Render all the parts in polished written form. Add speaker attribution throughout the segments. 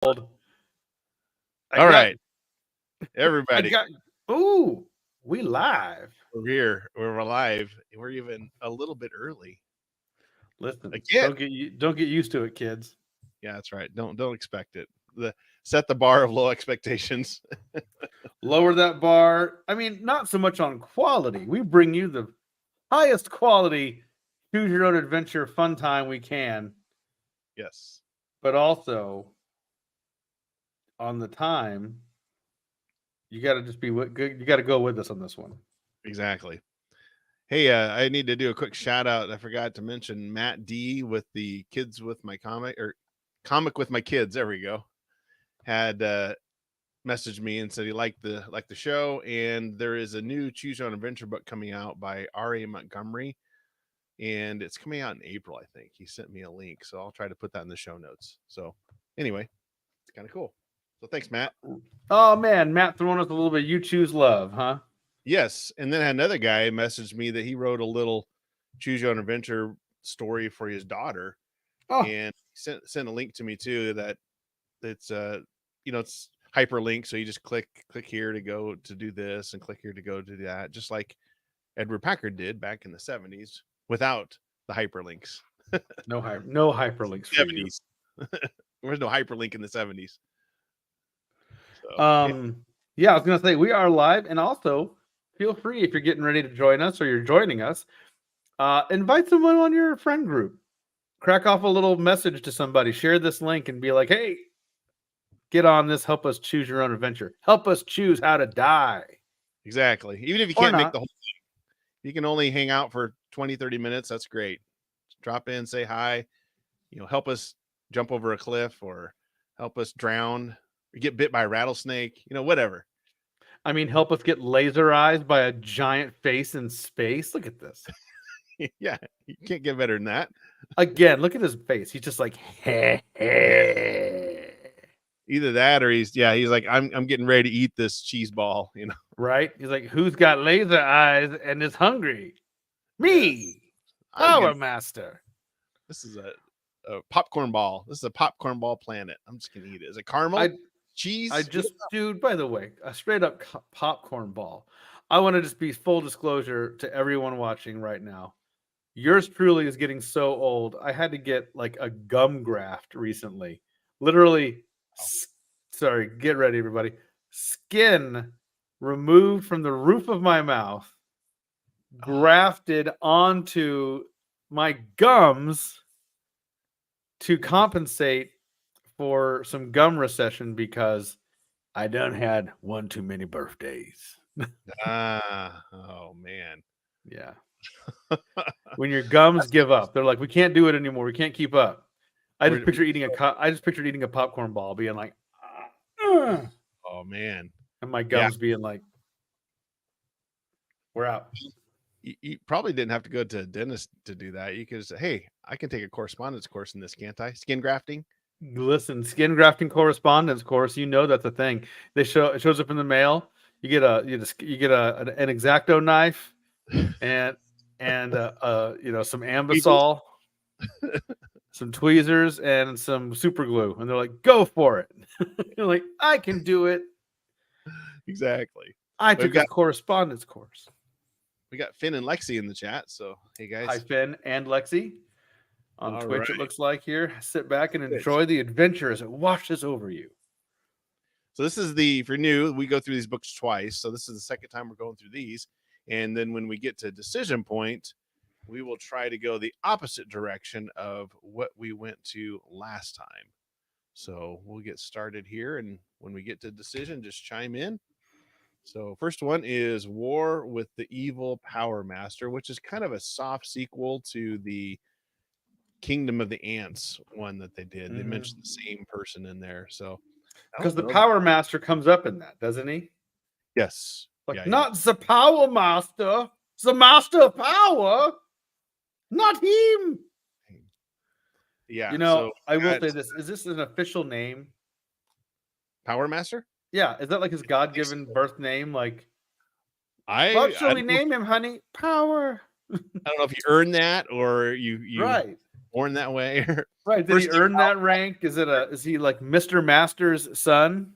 Speaker 1: All right, everybody.
Speaker 2: Ooh, we live.
Speaker 1: We're here. We're alive. We're even a little bit early.
Speaker 2: Listen,
Speaker 1: Again.
Speaker 2: don't get used to it, kids.
Speaker 1: Yeah, that's right. Don't expect it. Set the bar of low expectations.
Speaker 2: Lower that bar. I mean, not so much on quality. We bring you the highest quality choose your own adventure fun time we can,
Speaker 1: Yes.
Speaker 2: but also on the time, you got to just be good. You got to go with us on this one.
Speaker 1: Exactly. Hey, I need to do a quick shout out. I forgot to mention Matt D with the Kids with My Comic or Comic with My Kids. There we go. Had messaged me and said he liked the show, and there is a new Choose Your Own Adventure book coming out by R.A. Montgomery, and it's coming out in April, I think. He sent me a link, so I'll try to put that in the show notes. So anyway, it's kind of cool. So thanks, Matt.
Speaker 2: Oh man, Matt throwing us a little bit. You choose love, huh?
Speaker 1: Yes, and then another guy messaged me that he wrote a little Choose Your Own Adventure story for his daughter, and sent a link to me too. That it's it's hyperlink, so you just click here to go to do this, and click here to go to that, just like Edward Packard did back in the 70s without the hyperlinks.
Speaker 2: No hyperlinks for 70s.
Speaker 1: There was no hyperlink in the 70s.
Speaker 2: So, yeah, I was gonna say we are live, and also feel free if you're getting ready to join us or you're joining us, invite someone on your friend group. Crack off a little message to somebody. Share this link and be like, "Hey, get on this. Help us choose your own adventure. Help us choose how to die."
Speaker 1: Exactly. Even if you can't make the whole thing, you can only hang out for 20, 30 minutes. That's great. Drop in, say hi. Help us jump over a cliff, or help us drown, or get bit by a rattlesnake. Whatever.
Speaker 2: I mean, help us get laserized by a giant face in space. Look at this.
Speaker 1: Yeah, you can't get better than that.
Speaker 2: Again, look at his face. He's just like, hey.
Speaker 1: Either that, or he's like, I'm getting ready to eat this cheese ball.
Speaker 2: Right? He's like, who's got laser eyes and is hungry? Me, Power Master.
Speaker 1: This is a popcorn ball. This is a popcorn ball planet. I'm just gonna eat it. Is it caramel? Cheese?
Speaker 2: Dude, by the way, a straight up popcorn ball. I want to just be full disclosure to everyone watching right now. Yours truly is getting so old. I had to get like a gum graft recently. Literally, sorry, get ready, everybody. Skin removed from the roof of my mouth, grafted onto my gums to compensate for some gum recession because I done had one too many birthdays.
Speaker 1: Oh man.
Speaker 2: Yeah. When your gums give up, they're like, we can't do it anymore. We can't keep up. I just pictured eating a popcorn ball, being like,
Speaker 1: oh man,
Speaker 2: and my gums being like, we're out.
Speaker 1: You probably didn't have to go to a dentist to do that. You could say, hey, I can take a correspondence course in this, can't I? Skin grafting.
Speaker 2: Listen, skin grafting correspondence course. That's a thing. It shows up in the mail. You get an X-Acto knife and some Ambisol, some tweezers, and some super glue, and they're like, "Go for it!" You're like, "I can do it."
Speaker 1: Exactly.
Speaker 2: I took a correspondence course.
Speaker 1: We got Finn and Lexi in the chat, so hey guys.
Speaker 2: Hi Finn and Lexi on Twitch. Right. It looks like here. Sit back and enjoy the adventure as it washes over you.
Speaker 1: So this is if you're new, we go through these books twice. So this is the second time we're going through these. And then when we get to decision point, we will try to go the opposite direction of what we went to last time. So we'll get started here. And when we get to decision, just chime in. So first one is War with the Evil Power Master, which is kind of a soft sequel to the Kingdom of the Ants one that they did. They mentioned the same person in there. So
Speaker 2: because the Power Master comes up in that, doesn't he?
Speaker 1: Yes.
Speaker 2: Like, not the Power Master, the Master of Power, not him.
Speaker 1: Yeah.
Speaker 2: So I will say this: is this an official name?
Speaker 1: Power Master?
Speaker 2: Yeah. Is that like his God-given birth name? Like, what shall we name him, honey? Power.
Speaker 1: I don't know if you earned that or you
Speaker 2: right.
Speaker 1: born that way?
Speaker 2: Right. Did he
Speaker 1: First name
Speaker 2: earn that rank? Is he like Mr. Master's son?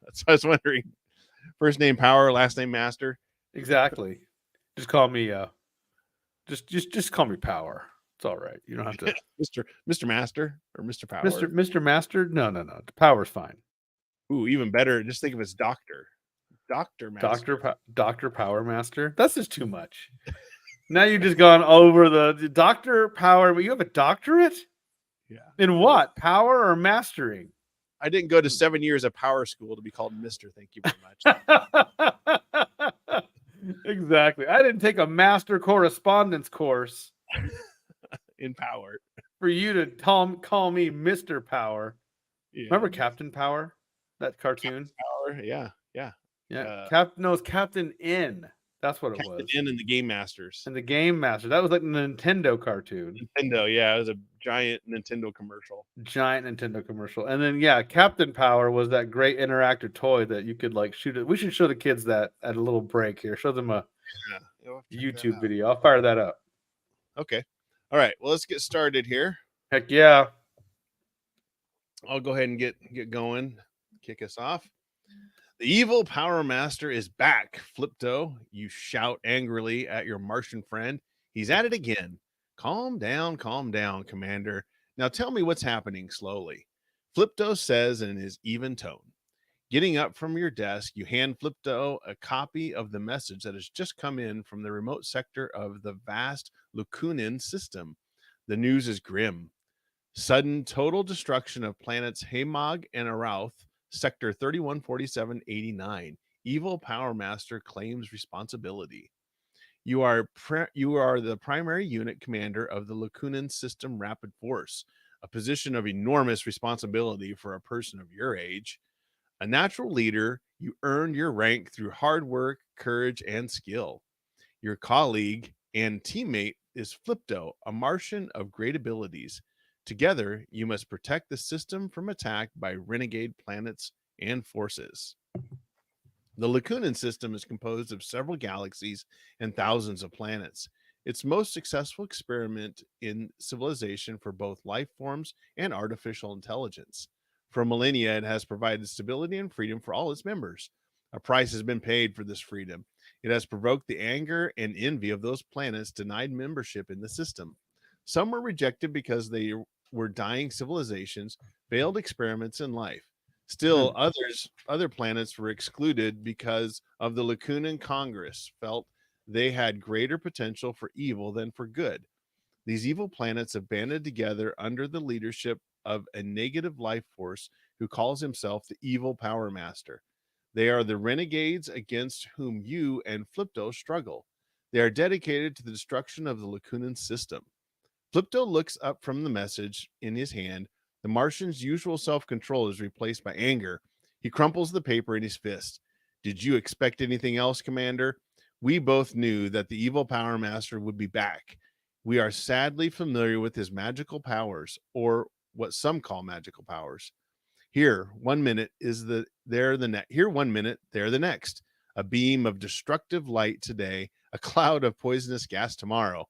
Speaker 1: That's what I was wondering. First name Power, last name Master.
Speaker 2: Exactly. Just call me just call me Power. It's all right. You don't have to
Speaker 1: Mr. Master or Mr. Power.
Speaker 2: Mr. Master? No. Power's fine.
Speaker 1: Ooh, even better. Just think of his doctor. Dr. Master.
Speaker 2: Dr. Power Master? That's just too much. Now you've just gone over the Dr. Power, but you have a doctorate?
Speaker 1: Yeah.
Speaker 2: In what? Power or mastering?
Speaker 1: I didn't go to 7 years of power school to be called Mr. Thank you very
Speaker 2: much. Exactly. I didn't take a master correspondence course
Speaker 1: in power
Speaker 2: for you to call me Mr. Power. Yeah. Remember Captain Power? That cartoon?
Speaker 1: Captain Power, yeah.
Speaker 2: Captain N. That's what it was.
Speaker 1: Captain N and the Game Masters.
Speaker 2: And the Game Master. That was like the Nintendo cartoon.
Speaker 1: Nintendo, yeah. It was a giant Nintendo commercial.
Speaker 2: And then, Captain Power was that great interactive toy that you could like shoot it. We should show the kids that at a little break here. Show them a YouTube video. I'll fire that up.
Speaker 1: Okay. All right. Well, let's get started here.
Speaker 2: Heck yeah.
Speaker 1: I'll go ahead and get going. Kick us off. The evil Power Master is back, Flipto. You shout angrily at your Martian friend. He's at it again. Calm down, Commander. Now tell me what's happening slowly. Flipto says in his even tone. Getting up from your desk, you hand Flipto a copy of the message that has just come in from the remote sector of the vast Lukunin system. The news is grim. Sudden total destruction of planets Hamog and Arouth, Sector 314789. Evil Power Master claims responsibility. You are the primary unit commander of the Lukunin System Rapid Force, a position of enormous responsibility for a person of your age. A natural leader, you earned your rank through hard work, courage, and skill. Your colleague and teammate is Flipto, a Martian of great abilities. Together, you must protect the system from attack by renegade planets and forces. The Lukunin system is composed of several galaxies and thousands of planets. Its most successful experiment in civilization for both life forms and artificial intelligence. For millennia, it has provided stability and freedom for all its members. A price has been paid for this freedom. It has provoked the anger and envy of those planets denied membership in the system. Some were rejected because they were dying civilizations, failed experiments in life. Still, other planets were excluded because of the Lukunin Congress felt they had greater potential for evil than for good. These evil planets have banded together under the leadership of a negative life force who calls himself the Evil Power Master. They are the renegades against whom you and Flipto struggle. They are dedicated to the destruction of the Lukunin system. Flipto looks up from the message in his hand. The Martian's usual self-control is replaced by anger. He crumples the paper in his fist. Did you expect anything else, Commander? We both knew that the Evil Power Master would be back. We are sadly familiar with his magical powers, or what some call magical powers. Here, 1 minute there the next. A beam of destructive light today, a cloud of poisonous gas tomorrow.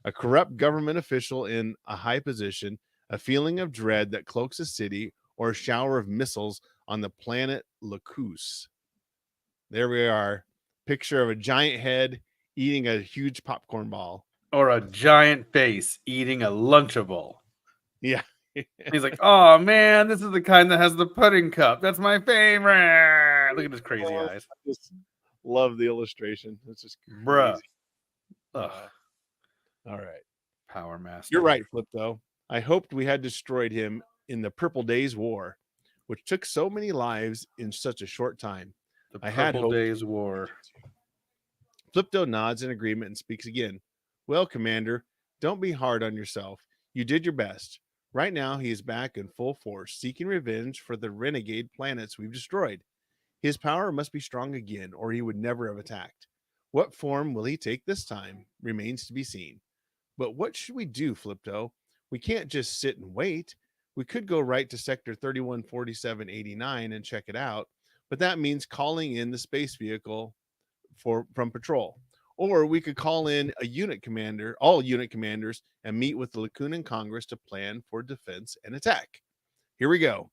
Speaker 1: A corrupt government official in a high position, a feeling of dread that cloaks a city, or a shower of missiles on the planet Uchoose. There we are. Picture of a giant head eating a huge popcorn ball.
Speaker 2: Or a giant face eating a Lunchable.
Speaker 1: Yeah.
Speaker 2: He's like, oh man, this is the kind that has the pudding cup. That's my favorite. Look at his crazy eyes.
Speaker 1: I just love the illustration. It's just crazy.
Speaker 2: Bruh.
Speaker 1: All right.
Speaker 2: Power Master.
Speaker 1: You're right, Flipto. I hoped we had destroyed him in the Purple Days War, which took so many lives in such a short time.
Speaker 2: The Purple Days War.
Speaker 1: Flipto nods in agreement and speaks again. Well, Commander, don't be hard on yourself. You did your best. Right now, he is back in full force, seeking revenge for the renegade planets we've destroyed. His power must be strong again, or he would never have attacked. What form will he take this time remains to be seen. But what should we do, Flipto? We can't just sit and wait. We could go right to Sector 314789 and check it out, but that means calling in the space vehicle from patrol. Or we could call in a unit commander, all unit commanders, and meet with the Lacunan Congress to plan for defense and attack. Here we go.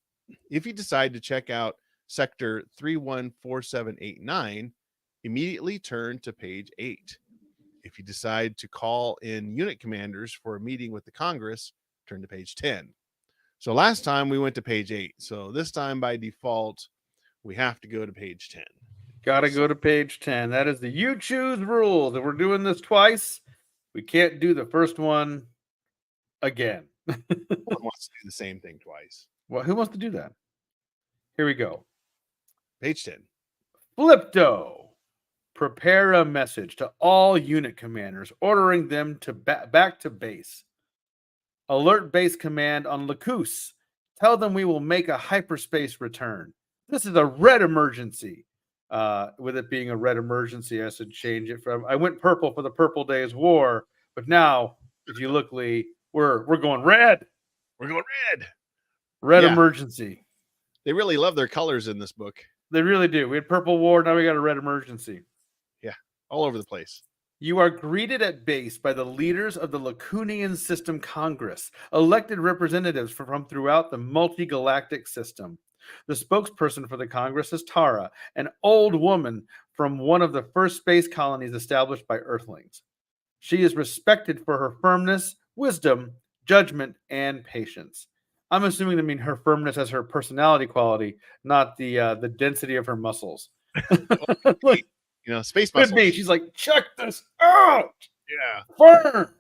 Speaker 1: If you decide to check out Sector 314789, immediately turn to page 8. If you decide to call in unit commanders for a meeting with the Congress, turn to page 10. So last time we went to page 8. So this time by default, we have to go to page 10.
Speaker 2: Gotta go to page 10. That is the Uchoose rules. If we're doing this twice, we can't do the first one again.
Speaker 1: No one wants to do the same thing twice.
Speaker 2: Well, who wants to do that? Here we go.
Speaker 1: Page 10.
Speaker 2: Flipto. Prepare a message to all unit commanders, ordering them to back to base. Alert base command on Uchoose. Tell them we will make a hyperspace return. This is a red emergency. With it being a red emergency, I should change it from. I went purple for the Purple Days War, but now, if you look, Lee, we're going red.
Speaker 1: We're going red.
Speaker 2: Red
Speaker 1: Yeah.
Speaker 2: emergency.
Speaker 1: They really love their colors in this book.
Speaker 2: They really do. We had Purple War, now we got a red emergency.
Speaker 1: Yeah, all over the place.
Speaker 2: You are greeted at base by the leaders of the Lacunian System Congress, elected representatives from throughout the multi-galactic system. The spokesperson for the Congress is Tara, an old woman from one of the first space colonies established by Earthlings. She is respected for her firmness, wisdom, judgment, and patience. I'm assuming to mean her firmness as her personality quality, not the density of her muscles. Like,
Speaker 1: Space
Speaker 2: could
Speaker 1: muscles.
Speaker 2: be. She's like, check this out.
Speaker 1: Yeah.
Speaker 2: Firm.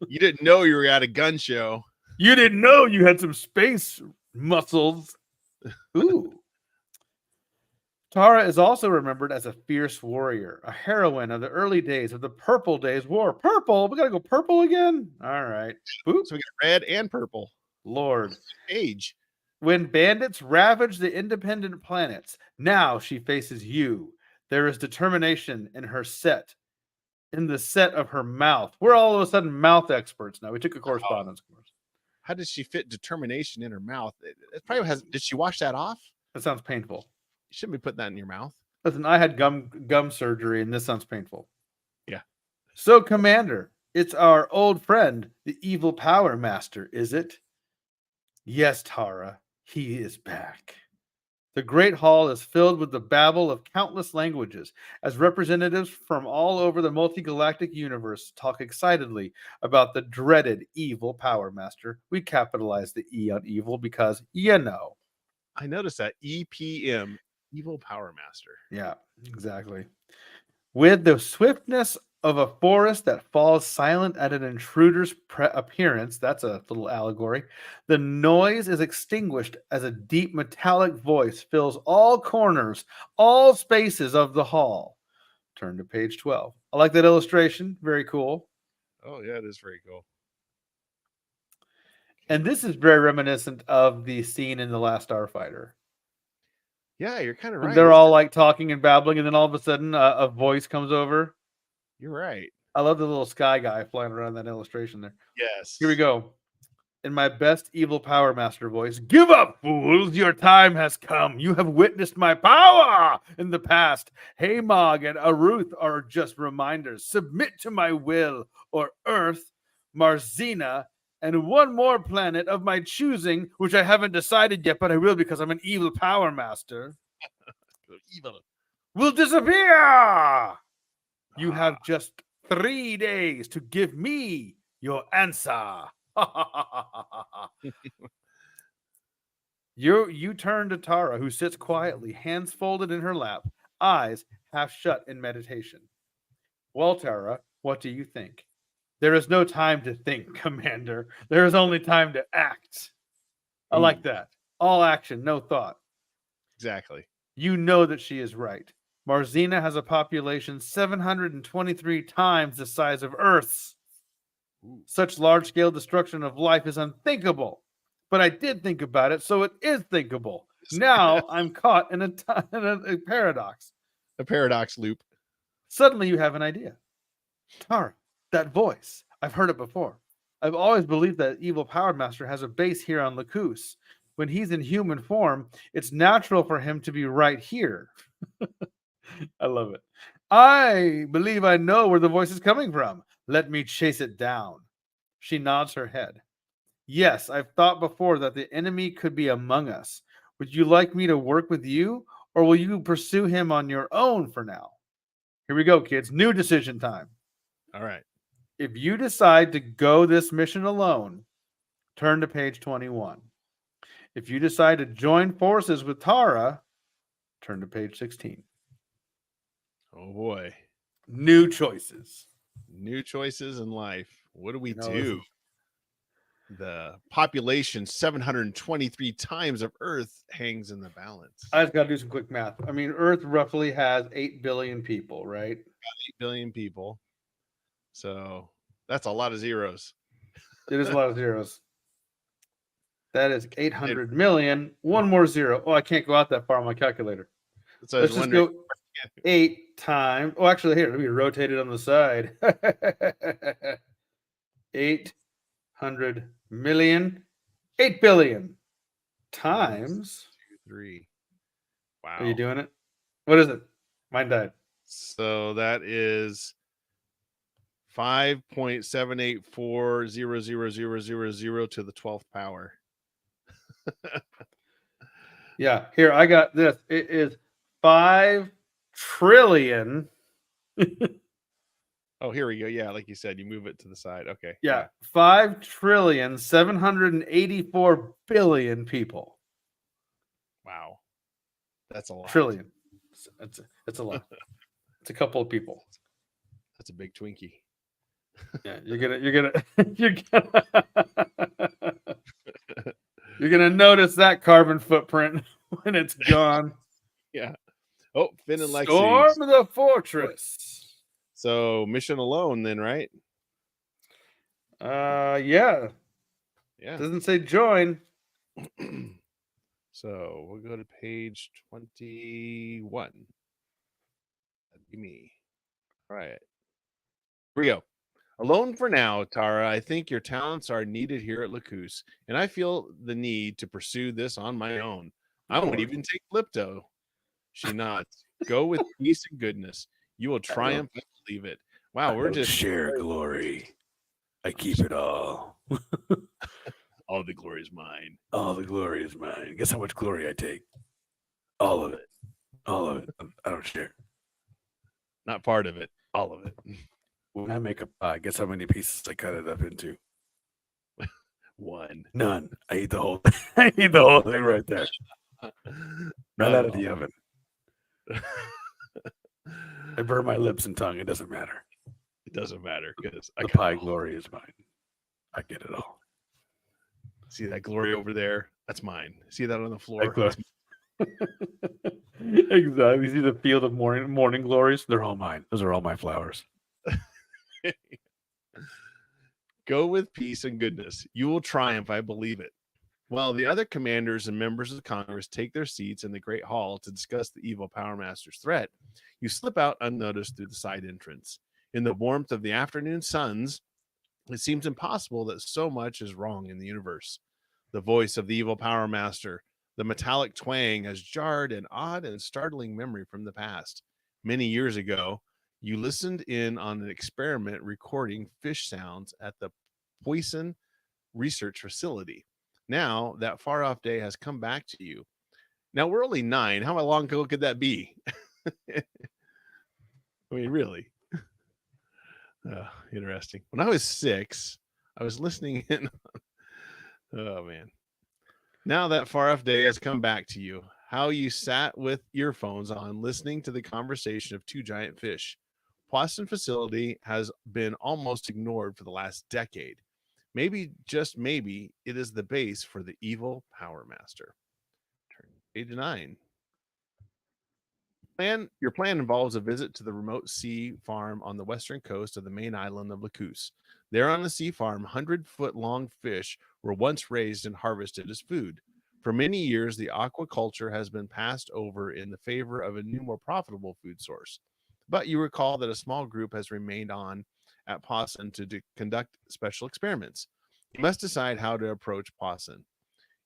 Speaker 1: You didn't know you were at a gun show.
Speaker 2: You didn't know you had some space muscles. Ooh. Tara is also remembered as a fierce warrior, a heroine of the early days of the Purple Days War. Purple? We gotta go purple again? All right. Boop.
Speaker 1: So we got red and purple.
Speaker 2: Lord.
Speaker 1: Age.
Speaker 2: When bandits ravage the independent planets, now she faces you. There is determination in her set, in the set of her mouth. We're all of a sudden mouth experts now. We took a correspondence course.
Speaker 1: How does she fit determination in her mouth? It probably has. Did she wash that off?
Speaker 2: That sounds painful.
Speaker 1: You shouldn't be putting that in your mouth.
Speaker 2: Listen, I had gum surgery, and this sounds painful.
Speaker 1: Yeah.
Speaker 2: So, Commander, it's our old friend, the evil Power Master, is it? Yes, Tara, he is back. The Great Hall is filled with the babble of countless languages as representatives from all over the multi-galactic universe talk excitedly about the dreaded evil Power Master. We capitalize the E on evil because,
Speaker 1: I noticed that EPM, Evil Power Master.
Speaker 2: Yeah, exactly. With the swiftness of a forest that falls silent at an intruder's appearance, that's a little allegory, the noise is extinguished as a deep metallic voice fills all corners, all spaces of the hall. Turn to page 12. I like that illustration. Very cool.
Speaker 1: Oh, yeah, it is very cool.
Speaker 2: And this is very reminiscent of the scene in The Last Starfighter.
Speaker 1: Yeah, you're kind of right.
Speaker 2: They're all like talking and babbling, and then all of a sudden a voice comes over.
Speaker 1: You're right.
Speaker 2: I love the little sky guy flying around that illustration there.
Speaker 1: Yes.
Speaker 2: Here we go. In my best evil Power Master voice, give up, fools! Your time has come. You have witnessed my power in the past. Haymog and Aruth are just reminders. Submit to my will, or Earth, Marzina, and one more planet of my choosing, which I haven't decided yet, but I will because I'm an evil Power Master.
Speaker 1: Evil.
Speaker 2: Will disappear. You have just 3 days to give me your answer. You turn to Tara, who sits quietly, hands folded in her lap, eyes half shut in meditation. Well, Tara, what do you think? There is no time to think, Commander. There is only time to act. I like that. All action, no thought.
Speaker 1: Exactly.
Speaker 2: You know that she is right. Marzina has a population 723 times the size of Earth's. Such large-scale destruction of life is unthinkable. But I did think about it, so it is thinkable. Now I'm caught in a paradox.
Speaker 1: A paradox loop.
Speaker 2: Suddenly you have an idea. Tara, that voice. I've heard it before. I've always believed that Evil Power Master has a base here on Uchoose. When he's in human form, it's natural for him to be right here. I love it. I believe I know where the voice is coming from. Let me chase it down. She nods her head. Yes, I've thought before that the enemy could be among us. Would you like me to work with you, or will you pursue him on your own for now? Here we go, kids. New decision time.
Speaker 1: All right.
Speaker 2: If you decide to go this mission alone, turn to page 21. If you decide to join forces with Tara, turn to page 16.
Speaker 1: Oh boy.
Speaker 2: New choices.
Speaker 1: New choices in life. What do we
Speaker 2: You know,
Speaker 1: do? The population 723 times of Earth hangs in the balance.
Speaker 2: I just got to do some quick math. I mean, Earth roughly has 8 billion people, right?
Speaker 1: 8 billion people. So that's a lot of zeros.
Speaker 2: It is a lot of zeros. That is 800 million. One more zero. Oh, I can't go out that far on my calculator.
Speaker 1: So I was
Speaker 2: Let's just
Speaker 1: wondering.
Speaker 2: go 8 times. Oh, actually, here, let me rotate it on the side. 800 million. 8 billion times.
Speaker 1: 1, 2, 3. Wow.
Speaker 2: Are you doing it? What is it? Mine died.
Speaker 1: So that is 5.784000000 to the 12th power.
Speaker 2: Yeah, here, I got this. It is 5 trillion.
Speaker 1: Oh, here we go. Yeah, like you said, you move it to the side. Okay.
Speaker 2: Yeah, 5,784,000,000,000 people.
Speaker 1: Wow. That's a lot.
Speaker 2: Trillion. It's a lot. It's a couple of people.
Speaker 1: That's a big Twinkie.
Speaker 2: Yeah, you're gonna you're gonna notice that carbon footprint when it's gone.
Speaker 1: Yeah. Oh, Finn and Lexi.
Speaker 2: Storm the fortress.
Speaker 1: So mission alone then, right?
Speaker 2: Yeah.
Speaker 1: Yeah.
Speaker 2: Doesn't say join.
Speaker 1: So we'll go to page 21. That'd be me. All right. Here we go. Alone for now, Tara. I think your talents are needed here at Uchoose, and I feel the need to pursue this on my own. I won't even take Lipto. She nods. Go with peace and goodness. You will triumph and believe it. Wow, we're just
Speaker 3: share glory. I keep it all.
Speaker 1: all the glory is mine.
Speaker 3: All the glory is mine. Guess how much glory I take? All of it. All of it. I don't share.
Speaker 1: Not part of it. All of it.
Speaker 3: When I make a pie, guess how many pieces I cut it up into?
Speaker 1: 1.
Speaker 3: None. I eat the whole I eat the whole thing right there. Right out of the oven. I burn my lips and tongue. It doesn't matter.
Speaker 1: It doesn't matter because
Speaker 3: The pie glory is mine. I get it all.
Speaker 1: See that glory over there? That's mine. See that on the floor?
Speaker 2: Exactly. You see the field of morning glories?
Speaker 3: They're all mine. Those are all my flowers.
Speaker 1: Go with peace and goodness. You will triumph, I believe it. While the other commanders and members of Congress take their seats in the Great Hall to discuss the evil Power Master's threat, you slip out unnoticed through the side entrance. In the warmth of the afternoon suns, it seems impossible that so much is wrong in the universe. The voice of the evil Power Master, the metallic twang, has jarred an odd and startling memory from the past. Many years ago, you listened in on an experiment recording fish sounds at the Poison Research Facility. Now, that far off day has come back to you. Now, we're only 9. How long ago could that be? I mean, really. Interesting. When I was 6, I was listening in. Oh, man. Now that far off day has come back to you. How you sat with earphones on, listening to the conversation of 2 giant fish. Poisson Facility has been almost ignored for the last decade. Maybe, just maybe, it is the base for the evil Power Master. Turn to page 9. Your plan involves a visit to the remote sea farm on the western coast of the main island of Uchoose. There on the sea farm, 100-foot-long fish were once raised and harvested as food. For many years, the aquaculture has been passed over in the favor of a new, more profitable food source. But you recall that a small group has remained on at Pawson to conduct special experiments. You must decide how to approach Pawson.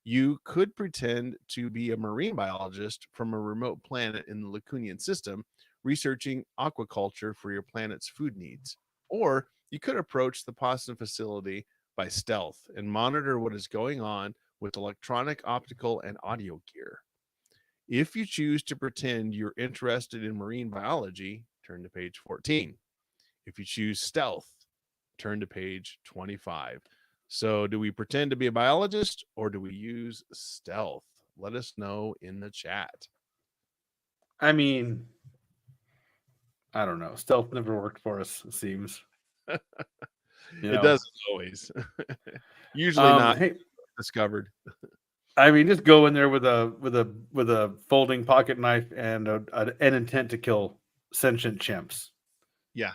Speaker 1: You could pretend to be a marine biologist from a remote planet in the Lacunian system, researching aquaculture for your planet's food needs. Or you could approach the Boston facility by stealth and monitor what is going on with electronic, optical, and audio gear. If you choose to pretend you're interested in marine biology, turn to page 14. If you choose stealth, turn to page 25. So, do we pretend to be a biologist or do we use stealth? Let us know in the chat.
Speaker 2: I mean, I don't know. Stealth never worked for us, it seems.
Speaker 1: It doesn't always. Usually not
Speaker 2: Hey,
Speaker 1: discovered.
Speaker 2: I mean, just go in there with a folding pocket knife and an intent to kill sentient chimps.
Speaker 1: Yeah.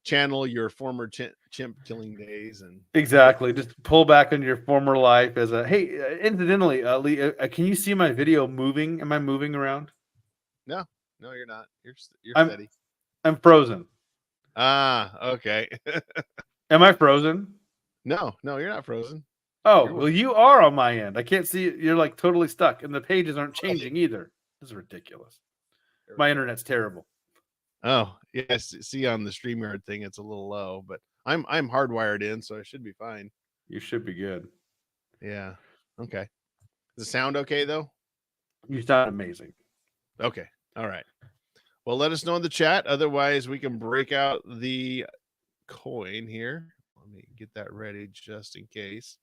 Speaker 1: Channel your former chimp killing days and
Speaker 2: Exactly. Just pull back on your former life as a hey. Incidentally, Lee, can you see my video moving? Am I moving around?
Speaker 1: no, you're not. You're
Speaker 2: I'm-
Speaker 1: steady.
Speaker 2: I'm frozen.
Speaker 1: Okay.
Speaker 2: Am I frozen?
Speaker 1: No, you're not frozen.
Speaker 2: Oh, well, you are on my end. I can't see it. You're like totally stuck, and the pages aren't changing either. This is ridiculous. My internet's terrible.
Speaker 1: Oh, yes. See on the StreamYard thing, it's a little low, but I'm hardwired in, so I should be fine.
Speaker 2: You should be good.
Speaker 1: Yeah. Okay. Does it sound okay though?
Speaker 2: You sound amazing.
Speaker 1: Okay. All right. Well, let us know in the chat. Otherwise, we can break out the coin here. Let me get that ready just in case.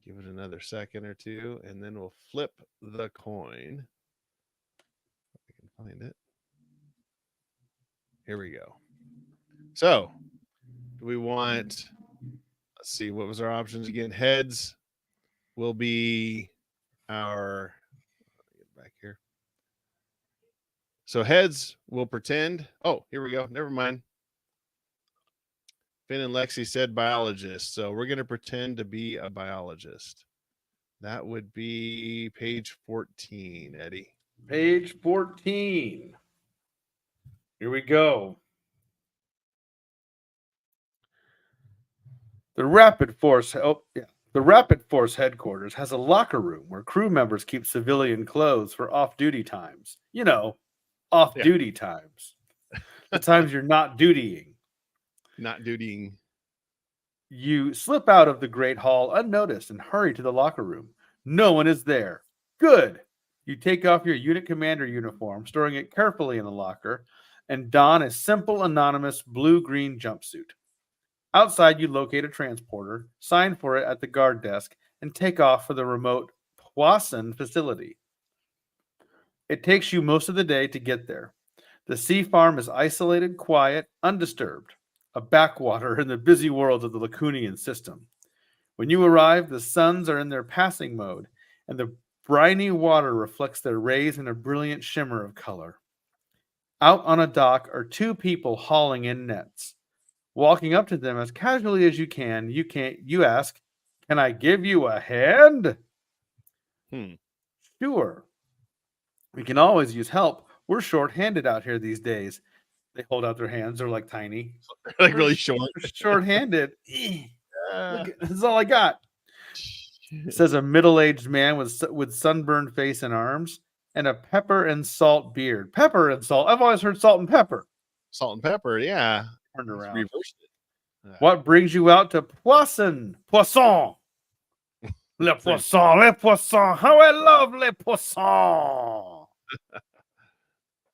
Speaker 1: Give it another second or two, and then we'll flip the coin. If I can find it. Here we go. So, do we want, let's see, what was our options again? Heads will be our, get back here. So heads will pretend. Oh, here we go. Never mind. Finn and Lexi said biologist. So we're going to pretend to be a biologist. That would be page 14, Eddie.
Speaker 2: Page 14. Here we go. The Rapid Force headquarters has a locker room where crew members keep civilian clothes for off-duty times. You know, off-duty times. The times you're not dutying.
Speaker 1: Not dutying.
Speaker 2: You slip out of the Great Hall unnoticed and hurry to the locker room. No one is there. Good. You take off your unit commander uniform, storing it carefully in the locker, and don a simple, anonymous blue-green jumpsuit. Outside, you locate a transporter, sign for it at the guard desk, and take off for the remote Poisson facility. It takes you most of the day to get there. The sea farm is isolated, quiet, undisturbed, a backwater in the busy world of the Lacunian system. When you arrive, the suns are in their passing mode, and the briny water reflects their rays in a brilliant shimmer of color. Out on a dock are two people hauling in nets. Walking up to them as casually as you can, you ask, "Can I give you a hand?" Sure. We can always use help. We're short-handed out here these days. They hold out their hands. They're like tiny.
Speaker 1: Like really short.
Speaker 2: Short-handed. Look, that's all I got. Says a middle-aged man with sunburned face and arms and a pepper and salt beard. Pepper and salt. I've always heard salt and pepper.
Speaker 1: Salt and pepper, yeah.
Speaker 2: Turn around.
Speaker 1: Reversed it.
Speaker 2: What brings you out to Poisson? Poisson. Le poisson, le poisson. How I love le poisson.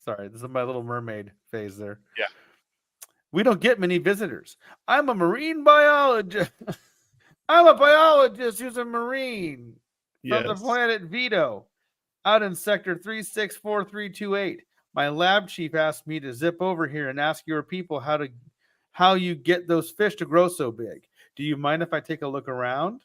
Speaker 2: Sorry, this is my little mermaid phase there.
Speaker 1: Yeah.
Speaker 2: We don't get many visitors. I'm a marine biologist. I'm a biologist who's a marine from the planet Vito, out in sector 364328. My lab chief asked me to zip over here and ask your people how you get those fish to grow so big. Do you mind if I take a look around?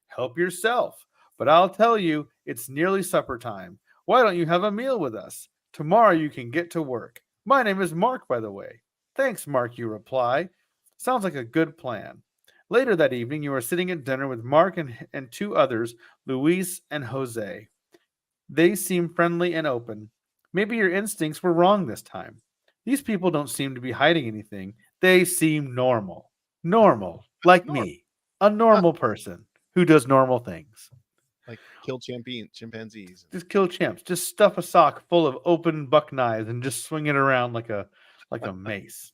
Speaker 2: Help yourself. But I'll tell you, it's nearly supper time. Why don't you have a meal with us? Tomorrow you can get to work. My name is Mark, by the way. Thanks, Mark, you reply. Sounds like a good plan. Later that evening, you are sitting at dinner with Mark and two others, Luis and Jose. They seem friendly and open. Maybe your instincts were wrong this time. These people don't seem to be hiding anything. They seem normal. Normal, like me, a normal person who does normal things.
Speaker 1: Like kill chimpanzees.
Speaker 2: Just kill champs. Just stuff a sock full of open buck knives and just swing it around like a mace.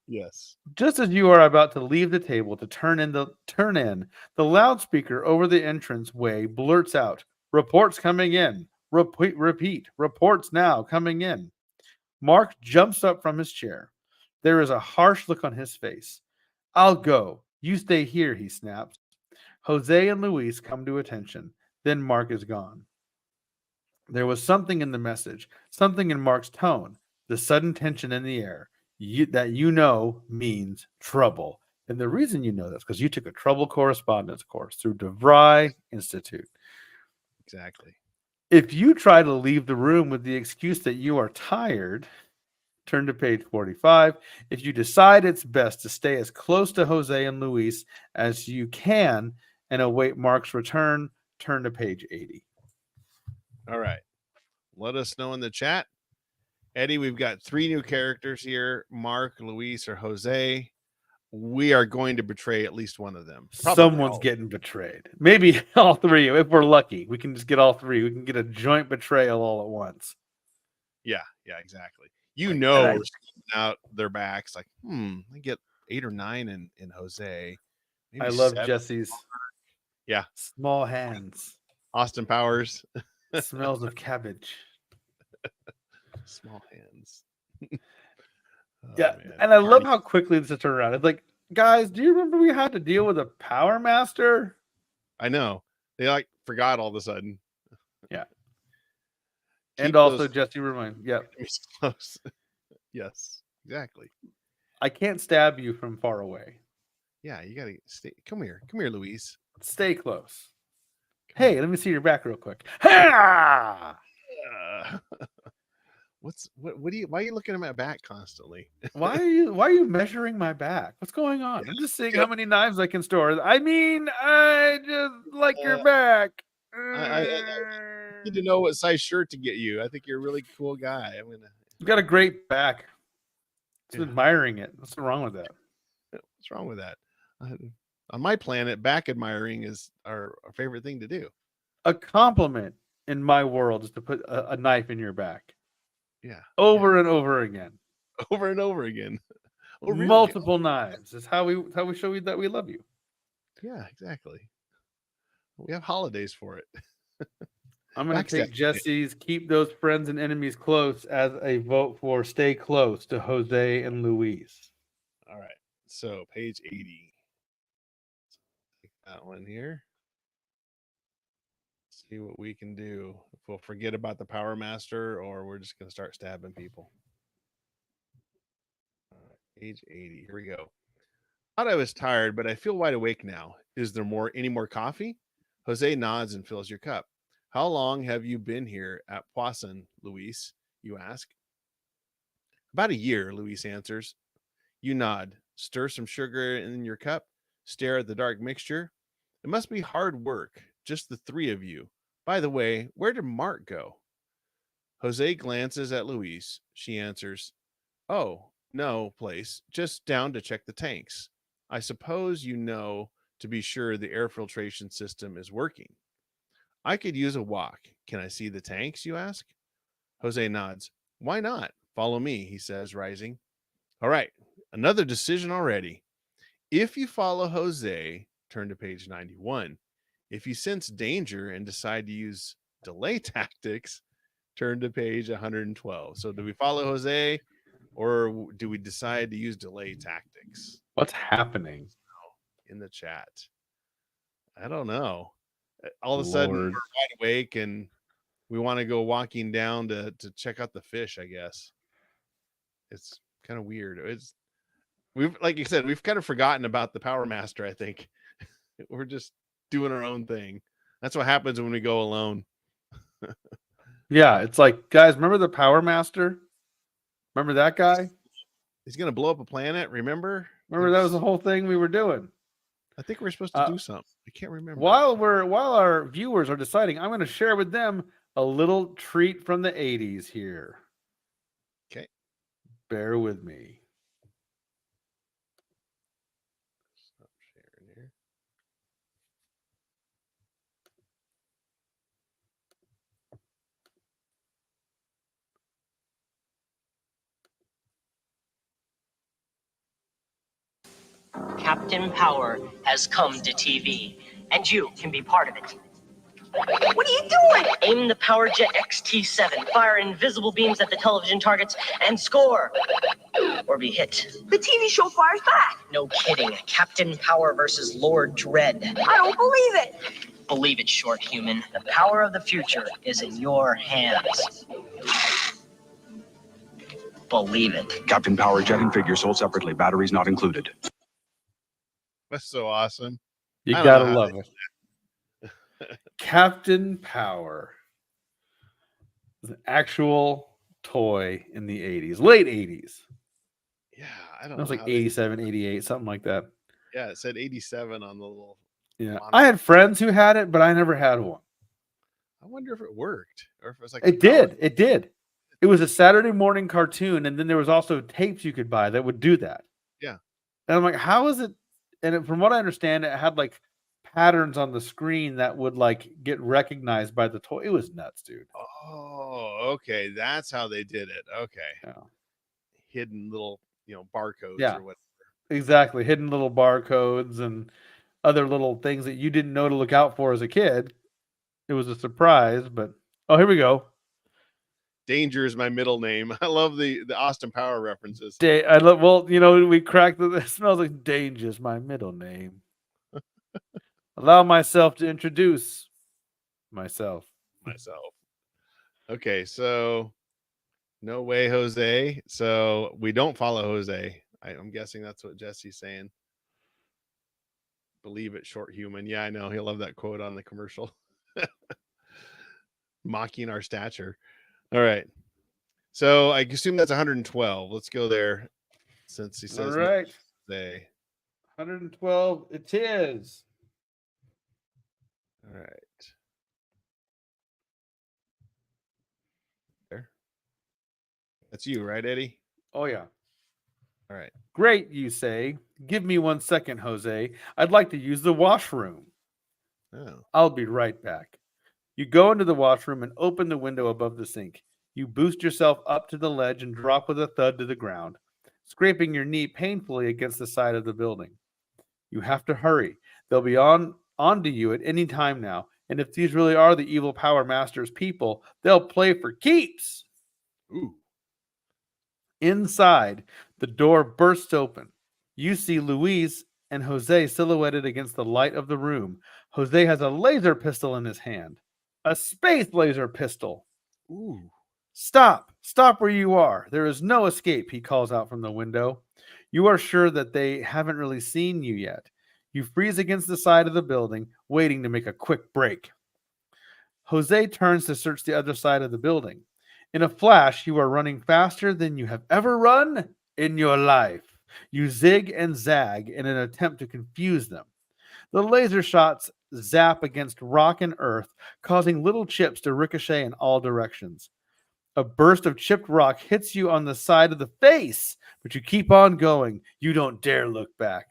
Speaker 1: Yes.
Speaker 2: Just as you are about to leave the table to turn in, the loudspeaker over the entrance way blurts out, "Reports coming in. Repeat. Reports now coming in." Mark jumps up from his chair. There is a harsh look on his face. "I'll go. You stay here," he snaps. Jose and Luis come to attention. Then Mark is gone. There was something in the message, something in Mark's tone, the sudden tension in the air that means trouble. And the reason you know that's because you took a trouble correspondence course through DeVry Institute.
Speaker 1: Exactly.
Speaker 2: If you try to leave the room with the excuse that you are tired, turn to page 45. If you decide it's best to stay as close to Jose and Luis as you can and await Mark's return, turn to page 80.
Speaker 1: All right. Let us know in the chat. Eddie, we've got 3 new characters here, Mark, Luis, or Jose. We are going to betray at least one of them. Probably
Speaker 2: Someone's
Speaker 1: all.
Speaker 2: getting betrayed. Maybe all 3. If we're lucky, we can just get all 3. We can get a joint betrayal all at once.
Speaker 1: Yeah, exactly.
Speaker 2: Like,
Speaker 1: We're scooping out their backs like, I get 8 or 9 in Jose. Maybe
Speaker 2: I love
Speaker 1: 7.
Speaker 2: Jesse's small hands.
Speaker 1: Austin Powers.
Speaker 2: Smells of cabbage.
Speaker 1: Small hands.
Speaker 2: Yeah,
Speaker 1: man.
Speaker 2: and I love how quickly this turned around. It's like, guys, do you remember we had to deal with a Power Master?
Speaker 1: I know. They forgot all of a sudden.
Speaker 2: Yeah.
Speaker 1: Keep
Speaker 2: And also
Speaker 1: those
Speaker 2: Jesse remind,
Speaker 1: enemies close. Yes, exactly.
Speaker 2: I can't stab you from far away.
Speaker 1: Yeah, you gotta stay. Come here, Luis.
Speaker 2: Stay close. Hey, let me see your back real quick. Ha!
Speaker 1: Why are you looking at my back constantly?
Speaker 2: Why are you measuring my back? What's going on? I'm just seeing how many knives I can store. I mean, I just like your back.
Speaker 1: I need to know what size shirt to get you. I think you're a really cool guy.
Speaker 2: You've got a great back. Just admiring it. What's wrong with that?
Speaker 1: What's wrong with that? On my planet, back admiring is our favorite thing to do.
Speaker 2: A compliment in my world is to put a knife in your back.
Speaker 1: Yeah.
Speaker 2: Over and over again.
Speaker 1: Over and over again.
Speaker 2: Multiple knives is how we show you that we love you.
Speaker 1: Yeah, exactly. We have holidays for it.
Speaker 2: I'm going to take Jesse's "Keep Those Friends and Enemies Close" as a vote for "Stay Close" to Jose and Luis.
Speaker 1: All right. So page 80. Take that one here. See what we can do. If we'll forget about the Power Master or we're just going to start stabbing people. All right, page 80. Here we go. Thought I was tired, but I feel wide awake now. Is there any more coffee? Jose nods and fills your cup. How long have you been here at Poisson, Luis? You ask. About a year, Luis answers. You nod, stir some sugar in your cup, stare at the dark mixture. It must be hard work, just the 3 of you. By the way, where did Mark go? Jose glances at Luis. She answers, Oh, no place, just down to check the tanks. I suppose you know to be sure the air filtration system is working. I could use a walk. Can I see the tanks, you ask? Jose nods. Why not? Follow me, he says, rising. All right, another decision already. If you follow Jose, turn to page 91. If you sense danger and decide to use delay tactics, turn to page 112. So do we follow Jose or do we decide to use delay tactics?
Speaker 2: What's happening
Speaker 1: in the chat? I don't know. All of a sudden we're wide awake and we want to go walking down to check out the fish, I guess. It's kind of weird. We've, like you said, we've kind of forgotten about the Power Master, I think. We're just doing our own thing. That's what happens when we go alone.
Speaker 2: Yeah, it's like, guys, remember the Power Master? Remember that guy?
Speaker 1: He's going to blow up a planet, remember?
Speaker 2: Remember that was the whole thing we were doing.
Speaker 1: I think we're supposed to do something. I can't remember.
Speaker 2: While our viewers are deciding, I'm going to share with them a little treat from the 80s here.
Speaker 1: Okay.
Speaker 2: Bear with me.
Speaker 1: Stop sharing here.
Speaker 4: Captain Power has come to TV, and you can be part of it. What are you doing? Aim the Power Jet XT7, fire invisible beams at the television targets, and score. Or be hit.
Speaker 5: The TV show fires back.
Speaker 4: No kidding. Captain Power versus Lord Dread.
Speaker 5: I don't believe it.
Speaker 4: Believe it, short human. The power of the future is in your hands. Believe it.
Speaker 6: Captain Power jet and figure sold separately. Batteries not included.
Speaker 1: That's so awesome.
Speaker 2: You
Speaker 1: I don't
Speaker 2: gotta
Speaker 1: know how
Speaker 2: love it. Captain Power was an actual toy in the 80s, late 80s.
Speaker 1: Yeah, I don't
Speaker 2: It was
Speaker 1: know.
Speaker 2: like 87, 88, something like that.
Speaker 1: Yeah, it said 87 on the little.
Speaker 2: Yeah.
Speaker 1: monitor.
Speaker 2: I had friends who had it, but I never had one.
Speaker 1: I wonder if it worked or if it was like.
Speaker 2: It did. It did. It was a Saturday morning cartoon, and then there was also tapes you could buy that would do that.
Speaker 1: Yeah.
Speaker 2: And I'm like, how is it? And from what I understand, it had like patterns on the screen that would like get recognized by the toy. It was nuts, dude.
Speaker 1: Oh, okay. That's how they did it. Okay.
Speaker 2: Yeah.
Speaker 1: Hidden little, barcodes
Speaker 2: Yeah.
Speaker 1: or whatever.
Speaker 2: Exactly. Hidden little barcodes and other little things that you didn't know to look out for as a kid. It was a surprise, but here we go.
Speaker 1: Danger is my middle name. I love the Austin Power references.
Speaker 2: I love. Well, we cracked the. It smells like danger is my middle name. Allow myself to introduce myself.
Speaker 1: Okay, so no way, Jose. So we don't follow Jose. I'm guessing that's what Jesse's saying. Believe it, short human. Yeah, I know. He'll love that quote on the commercial. Mocking our stature. All right. So I assume that's 112. Let's go there since he says
Speaker 2: All right.
Speaker 1: Jose.
Speaker 2: 112 it is.
Speaker 1: All right. There. That's you, right, Eddie?
Speaker 2: Oh, yeah.
Speaker 1: All right.
Speaker 2: Great, you say. Give me 1 second, Jose. I'd like to use the washroom.
Speaker 1: Oh.
Speaker 2: I'll be right back. You go into the washroom and open the window above the sink. You boost yourself up to the ledge and drop with a thud to the ground, scraping your knee painfully against the side of the building. You have to hurry. They'll be onto you at any time now. And if these really are the evil Power Masters people, they'll play for keeps.
Speaker 1: Ooh.
Speaker 2: Inside, the door bursts open. You see Louise and Jose silhouetted against the light of the room. Jose has a laser pistol in his hand. A space laser pistol.
Speaker 1: Ooh.
Speaker 2: Stop where you are. There is no escape, he calls out from the window. You are sure that they haven't really seen you yet. You freeze against the side of the building, waiting to make a quick break. Jose turns to search the other side of the building. In a flash, you are running faster than you have ever run in your life. You zig and zag in an attempt to confuse them. The laser shots zap against rock and earth, causing little chips to ricochet in all directions. A burst of chipped rock hits you on the side of the face, but you keep on going. You don't dare look back.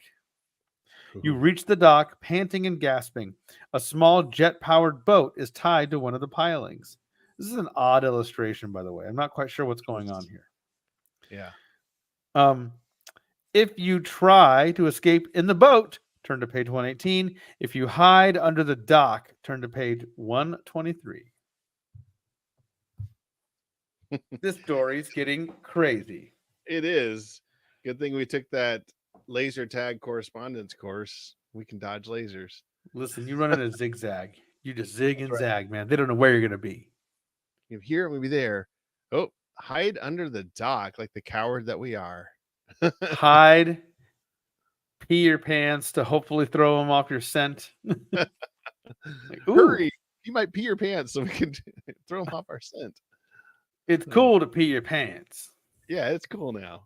Speaker 2: You reach the dock, panting and gasping. A small jet-powered boat is tied to one of the pilings. This is an odd illustration, by the way. I'm not quite sure what's going on here.
Speaker 1: Yeah.
Speaker 2: If you try to escape in the boat, turn to page 118. If you hide under the dock, turn to page 123. This story's getting crazy.
Speaker 1: It is. Good thing we took that laser tag correspondence course. We can dodge lasers.
Speaker 2: Listen, you run in a zigzag. You just zig and zag, man. They don't know where you're going to be.
Speaker 1: You're here, maybe there. Oh, hide under the dock like the coward that we are.
Speaker 2: Hide, pee your pants to hopefully throw them off your scent. Like,
Speaker 1: hurry. You might pee your pants so we can throw them off our scent.
Speaker 2: It's cool to pee your pants.
Speaker 1: Yeah, it's cool now.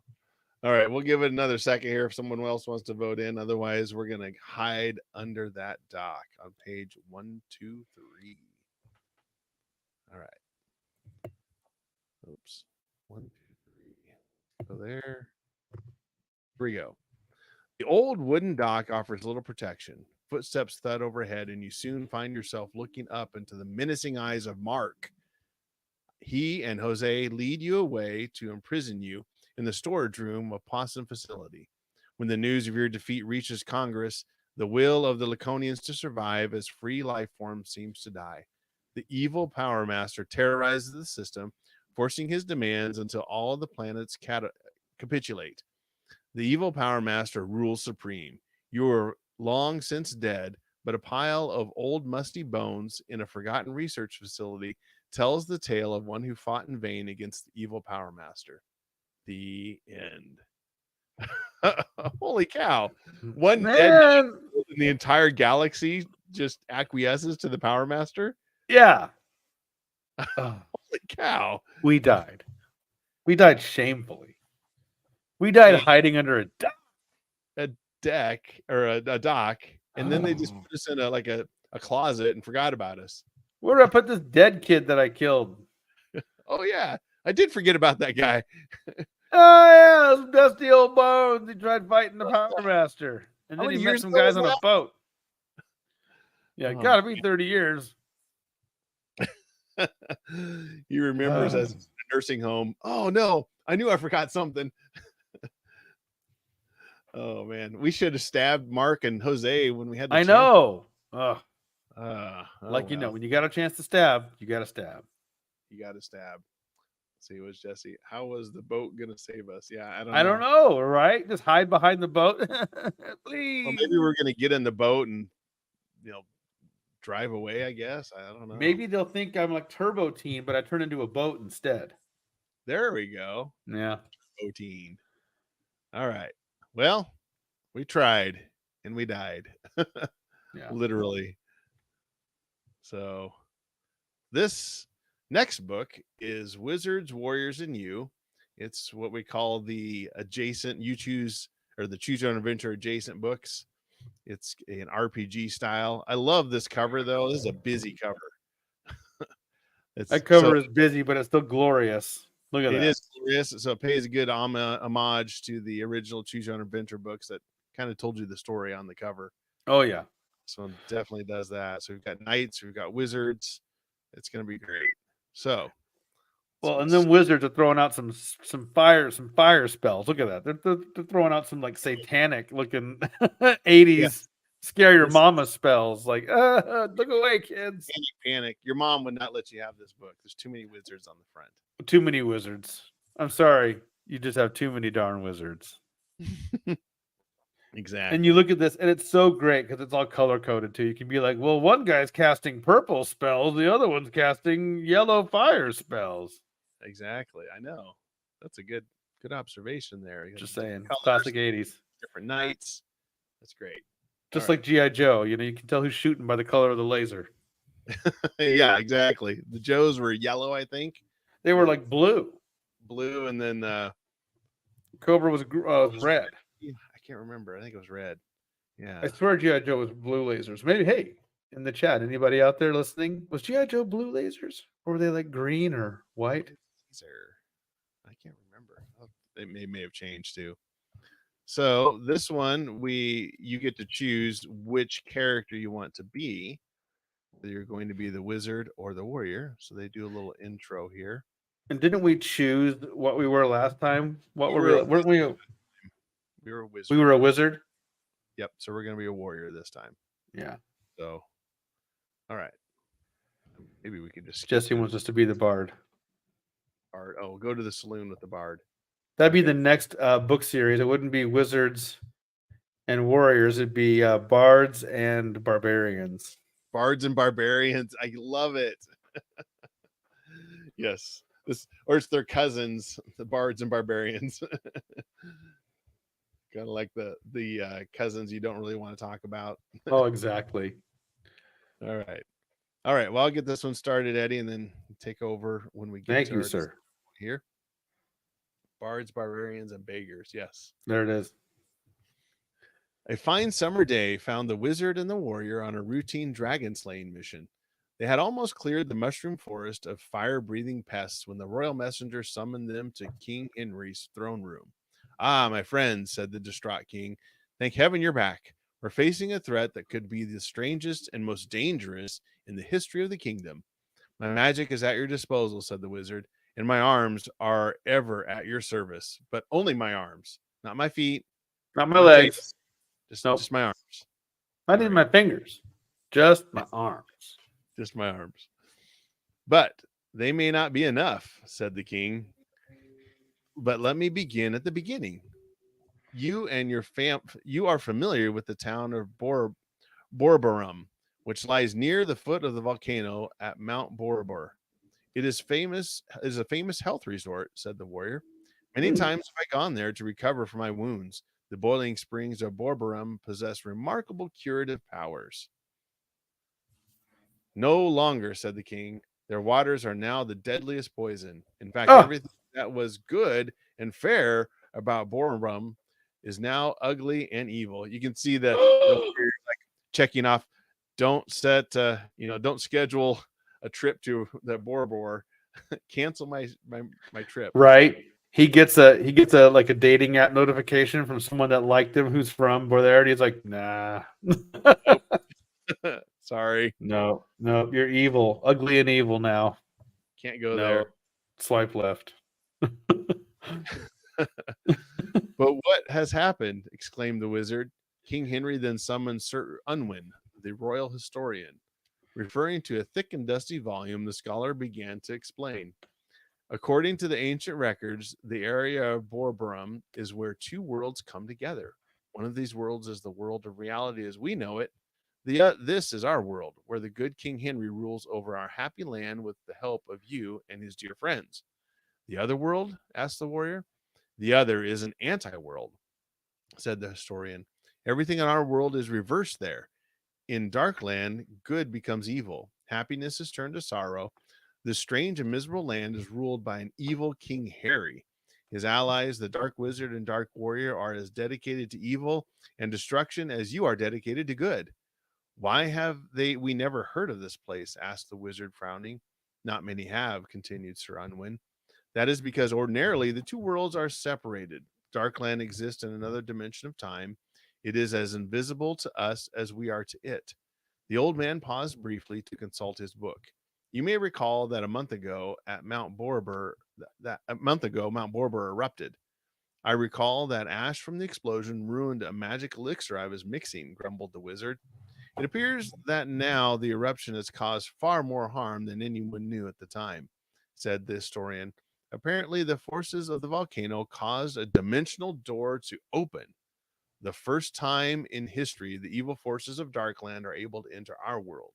Speaker 1: All right, we'll give it another second here if someone else wants to vote in. Otherwise, we're going to hide under that dock on page 123. All right. Oops. 1, 2, 3. So there. Here we go. The old wooden dock offers little protection. Footsteps thud overhead, and you soon find yourself looking up into the menacing eyes of Mark. He and Jose lead you away to imprison you in the storage room of Possum facility. When the news of your defeat reaches Congress, the will of the Laconians to survive as free life forms seems to die. The evil Power Master terrorizes the system, forcing his demands until all the planets capitulate. The evil Power Master rules supreme. You are long since dead, but a pile of old musty bones in a forgotten research facility tells the tale of one who fought in vain against the evil Power Master. The end. Holy cow. One dead
Speaker 2: Man,
Speaker 1: in the entire galaxy just acquiesces to the Power Master?
Speaker 2: yeah.
Speaker 1: Holy cow.
Speaker 2: We died. We died shamefully. We died
Speaker 1: Yeah.
Speaker 2: hiding under a
Speaker 1: Deck or a dock, and then they just
Speaker 2: Oh.
Speaker 1: put us in a closet and forgot about us.
Speaker 2: Where did I put this dead kid that I killed?
Speaker 1: Oh yeah, I did forget about that guy.
Speaker 2: Oh yeah, those dusty old bones. He tried fighting the Power Master, and
Speaker 1: How
Speaker 2: then he
Speaker 1: many
Speaker 2: met
Speaker 1: years
Speaker 2: some
Speaker 1: ago
Speaker 2: guys
Speaker 1: was
Speaker 2: on a
Speaker 1: that?
Speaker 2: boat. Yeah,
Speaker 1: Oh,
Speaker 2: gotta be 30 years.
Speaker 1: He remembers as in a nursing home. Oh no, I knew I forgot something. Oh man, we should have stabbed Mark and Jose when we had the
Speaker 2: I
Speaker 1: chance.
Speaker 2: know. Ugh.
Speaker 1: Like
Speaker 2: You know, when you got a chance to stab, you got to stab.
Speaker 1: you got to stab. Let's see, was Jesse? How was the boat gonna save us? Yeah,
Speaker 2: I don't know, right? Just hide behind the boat. Please.
Speaker 1: Well, maybe we're gonna get in the boat and drive away. I guess I don't know.
Speaker 2: Maybe they'll think I'm like Turbo Teen, but I turn into a boat instead.
Speaker 1: There we go.
Speaker 2: Yeah.
Speaker 1: Protein. All right. Well, we tried and we died.
Speaker 2: Yeah.
Speaker 1: Literally. So this next book is Wizards, Warriors, and You. It's what we call the adjacent Uchoose or the Choose Your Own Adventure adjacent books. It's an RPG style. I love this cover though. This is a busy cover.
Speaker 2: That cover is busy, but it's still glorious. Look at that.
Speaker 1: It is glorious. So it pays a good homage to the original Choose Your Own Adventure books that kind of told you the story on the cover.
Speaker 2: Oh yeah.
Speaker 1: So it definitely does that. So we've got knights, we've got wizards. It's going to be great. So,
Speaker 2: well, and then wizards are throwing out some fire spells. Look at that. They're throwing out some like satanic looking 80s scare your mama spells. Like, look away, kids.
Speaker 1: Panic. Your mom would not let you have this book. There's too many wizards on the front.
Speaker 2: Too many wizards. I'm sorry. You just have too many darn wizards.
Speaker 1: Exactly.
Speaker 2: And you look at this, and it's so great because it's all color coded too. You can be like, well, one guy's casting purple spells, the other one's casting yellow fire spells.
Speaker 1: Exactly. I know. That's a good observation there.
Speaker 2: Just saying.
Speaker 1: Colors,
Speaker 2: Classic 80s.
Speaker 1: different knights. That's great.
Speaker 2: Just like G.I. Joe. You know, you can tell who's shooting by the color of the laser.
Speaker 1: Yeah, exactly. The Joes were yellow, I think.
Speaker 2: They were like blue.
Speaker 1: Blue, and then
Speaker 2: Cobra was red.
Speaker 1: I can't remember. I think it was red. Yeah.
Speaker 2: I swear G.I. Joe was blue lasers. Maybe, hey, in the chat, anybody out there listening? Was G.I. Joe blue lasers? Or were they like green or white?
Speaker 1: I can't remember. It may have changed too. So this one, you get to choose which character you want to be. Whether you're going to be the wizard or the warrior. So they do a little intro here.
Speaker 2: And didn't we choose what we were last time? Weren't we?
Speaker 1: We were a wizard.
Speaker 2: We were a wizard.
Speaker 1: Yep. So we're going to be a warrior this time.
Speaker 2: Yeah.
Speaker 1: So, all right. Maybe we could just.
Speaker 2: Jesse wants us to be the bard.
Speaker 1: Bard. Oh, go to the saloon with the bard.
Speaker 2: That'd be the next book series. It wouldn't be wizards and warriors. It'd be bards and barbarians.
Speaker 1: Bards and barbarians. I love it. Yes. Or it's their cousins, the bards and barbarians. Kind of like the cousins you don't really want to talk about.
Speaker 2: Oh, exactly.
Speaker 1: All right. Well, I'll get this one started, Eddie, and then take over when we get
Speaker 2: Thank
Speaker 1: to
Speaker 2: you,
Speaker 1: our
Speaker 2: sir.
Speaker 1: Here. Bards, barbarians, and beggars. Yes.
Speaker 2: There it is.
Speaker 1: A fine summer day found the wizard and the warrior on a routine dragon slaying mission. They had almost cleared the mushroom forest of fire-breathing pests when the royal messenger summoned them to King Inri's throne room. Ah, my friends, said the distraught king, thank heaven you're back. We're facing a threat that could be the strangest and most dangerous in the history of the kingdom. My magic is at your disposal, said the wizard, and my arms are ever at your service, but only my arms, not my feet,
Speaker 2: Not my
Speaker 1: I'm gonna take
Speaker 2: legs.
Speaker 1: Just my arms.
Speaker 2: Not even my fingers. Just my arms.
Speaker 1: Just my arms. But they may not be enough, said the king. But let me begin at the beginning. You and your you are familiar with the town of Borborum, which lies near the foot of the volcano at Mount Borobor. It is a famous health resort, said the warrior. Many times have I gone there to recover from my wounds. The boiling springs of Borborum possess remarkable curative powers. No longer, said the king. Their waters are now the deadliest poison. In fact, everything that was good and fair about Borborum is now ugly and evil. You can see the like checking off. Don't don't schedule a trip to the Borobor. Cancel my trip.
Speaker 2: Right. He gets a like a dating app notification from someone that liked him who's from there, and he's like, nah.
Speaker 1: Sorry.
Speaker 2: No, you're evil, ugly and evil now.
Speaker 1: Can't go there.
Speaker 2: Swipe left.
Speaker 1: But what has happened? Exclaimed the wizard. King Henry then summoned Sir Unwin, the royal historian. Referring to a thick and dusty volume, the scholar began to explain. According to the ancient records, the area of Borborum is where two worlds come together. One of these worlds is the world of reality as we know it. This is our world, where the good King Henry rules over our happy land with the help of you and his dear friends. The other world? Asked the warrior. The other is an anti-world, said the historian. Everything in our world is reversed there. In Darkland, good becomes evil. Happiness is turned to sorrow. This strange and miserable land is ruled by an evil King Harry. His allies, the Dark Wizard and Dark Warrior, are as dedicated to evil and destruction as you are dedicated to good. Why have we never heard of this place? Asked the wizard, frowning. Not many have, continued Sir Unwin. That is because ordinarily the two worlds are separated. Darkland exists in another dimension of time. It is as invisible to us as we are to it. The old man paused briefly to consult his book. You may recall that a month ago Mount Borobor erupted. I recall that ash from the explosion ruined a magic elixir I was mixing, grumbled the wizard. It appears that now the eruption has caused far more harm than anyone knew at the time, said the historian. Apparently, the forces of the volcano caused a dimensional door to open. The first time in history, the evil forces of Darkland are able to enter our world.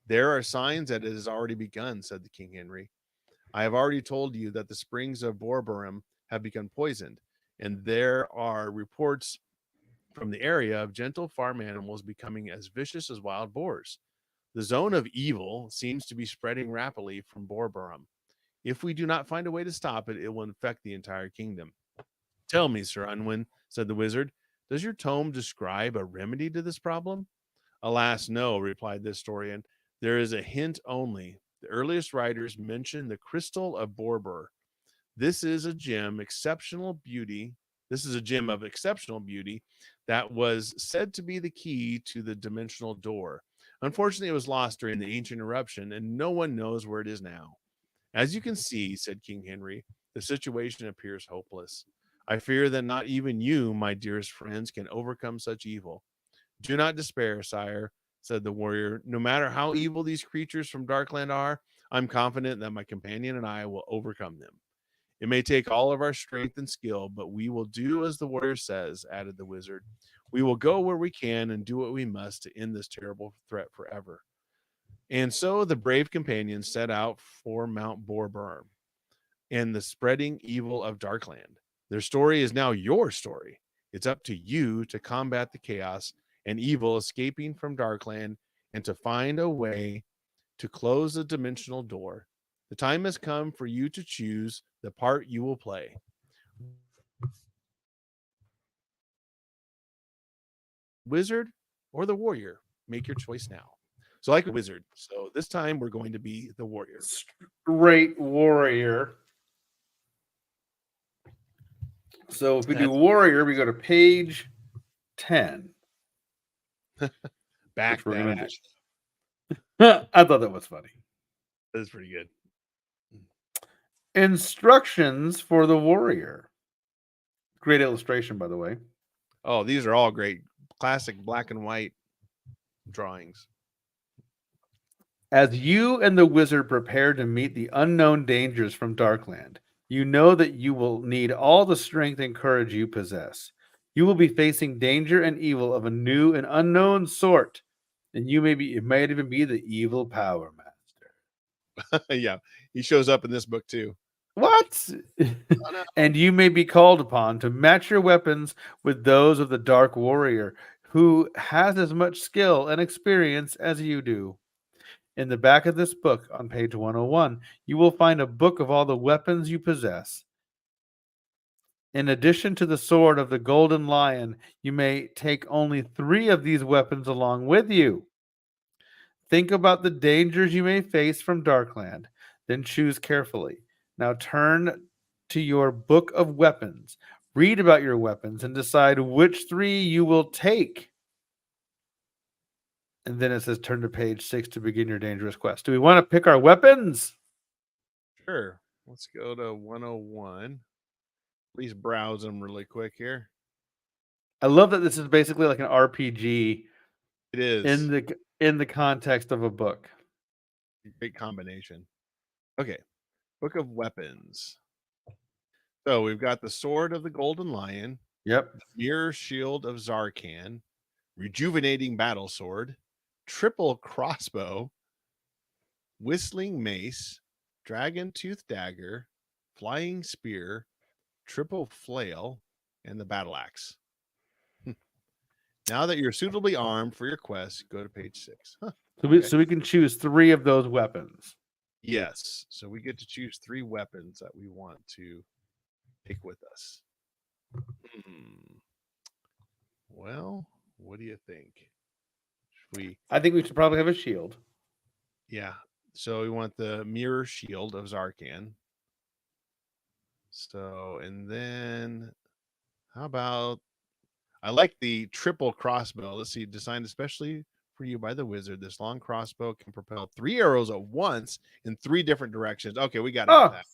Speaker 1: There are signs that it has already begun, said the King Henry. I have already told you that the springs of Borborum have become poisoned, and there are reports from the area of gentle farm animals becoming as vicious as wild boars. The zone of evil seems to be spreading rapidly from Borborum. If we do not find a way to stop it, it will infect the entire kingdom. Tell me, Sir Unwin, said the wizard, does your tome describe a remedy to this problem? Alas, no, replied the historian. There is a hint only. The earliest writers mention the crystal of Borborum. This is a gem of exceptional beauty that was said to be the key to the dimensional door. Unfortunately, it was lost during the ancient eruption, and no one knows where it is now. As you can see, said King Henry, the situation appears hopeless. I fear that not even you, my dearest friends, can overcome such evil. Do not despair, sire, said the warrior. No matter how evil these creatures from Darkland are, I'm confident that my companion and I will overcome them. It may take all of our strength and skill, but we will do as the warrior says, added the wizard. We will go where we can and do what we must to end this terrible threat forever. And so the brave companions set out for Mount Borborum and the spreading evil of Darkland. Their story is now your story. It's up to you to combat the chaos and evil escaping from Darkland and to find a way to close the dimensional door. The time has come for you to choose the part you will play. Wizard or the warrior? Make your choice now. So like a wizard. So this time we're going to be the warrior.
Speaker 2: Straight warrior. So if we do warrior, we go to page 10.
Speaker 1: Back
Speaker 2: we're
Speaker 1: that
Speaker 2: gonna
Speaker 1: ash.
Speaker 2: I thought that was funny.
Speaker 1: That is pretty good.
Speaker 2: Instructions for the warrior. Great illustration, by the way.
Speaker 1: Oh, these are all great. Classic black and white drawings.
Speaker 2: As you and the wizard prepare to meet the unknown dangers from Darkland, you know that you will need all the strength and courage you possess. You will be facing danger and evil of a new and unknown sort, and it might even be the evil Power Master.
Speaker 1: Yeah, he shows up in this book too.
Speaker 2: What?
Speaker 1: Oh, no.
Speaker 2: And you may be called upon to match your weapons with those of the Dark Warrior, who has as much skill and experience as you do. In the back of this book, on page 101, you will find a book of all the weapons you possess. In addition to the sword of the Golden Lion, you may take only 3 of these weapons along with you. Think about the dangers you may face from Darkland, then choose carefully. Now turn to your book of weapons, read about your weapons, and decide which 3 you will take. And then it says turn to page 6 to begin your dangerous quest. Do we want to pick our weapons?
Speaker 1: Sure. Let's go to 101. At least browse them really quick here.
Speaker 2: I love that this is basically like an RPG
Speaker 1: It is
Speaker 2: in the context of a book.
Speaker 1: a great combination. Okay. Book of weapons. So we've got the sword of the Golden Lion,
Speaker 2: Yep.
Speaker 1: mirror shield of Zarkan, rejuvenating battle sword, triple crossbow, whistling mace, dragon tooth dagger, flying spear, triple flail, and the battle axe. Now that you're suitably armed for your quest, go to page 6. Huh.
Speaker 2: So we can choose 3 of those weapons.
Speaker 1: Yes. So we get to choose 3 weapons that we want to take with us. Well, what do you think?
Speaker 2: I think we should probably have a shield.
Speaker 1: Yeah. So we want the mirror shield of Zarkan. So, and then how about I like the triple crossbow. Let's see, designed especially for you by the wizard. This long crossbow can propel 3 arrows at once in 3 different directions. Okay, we got to have that.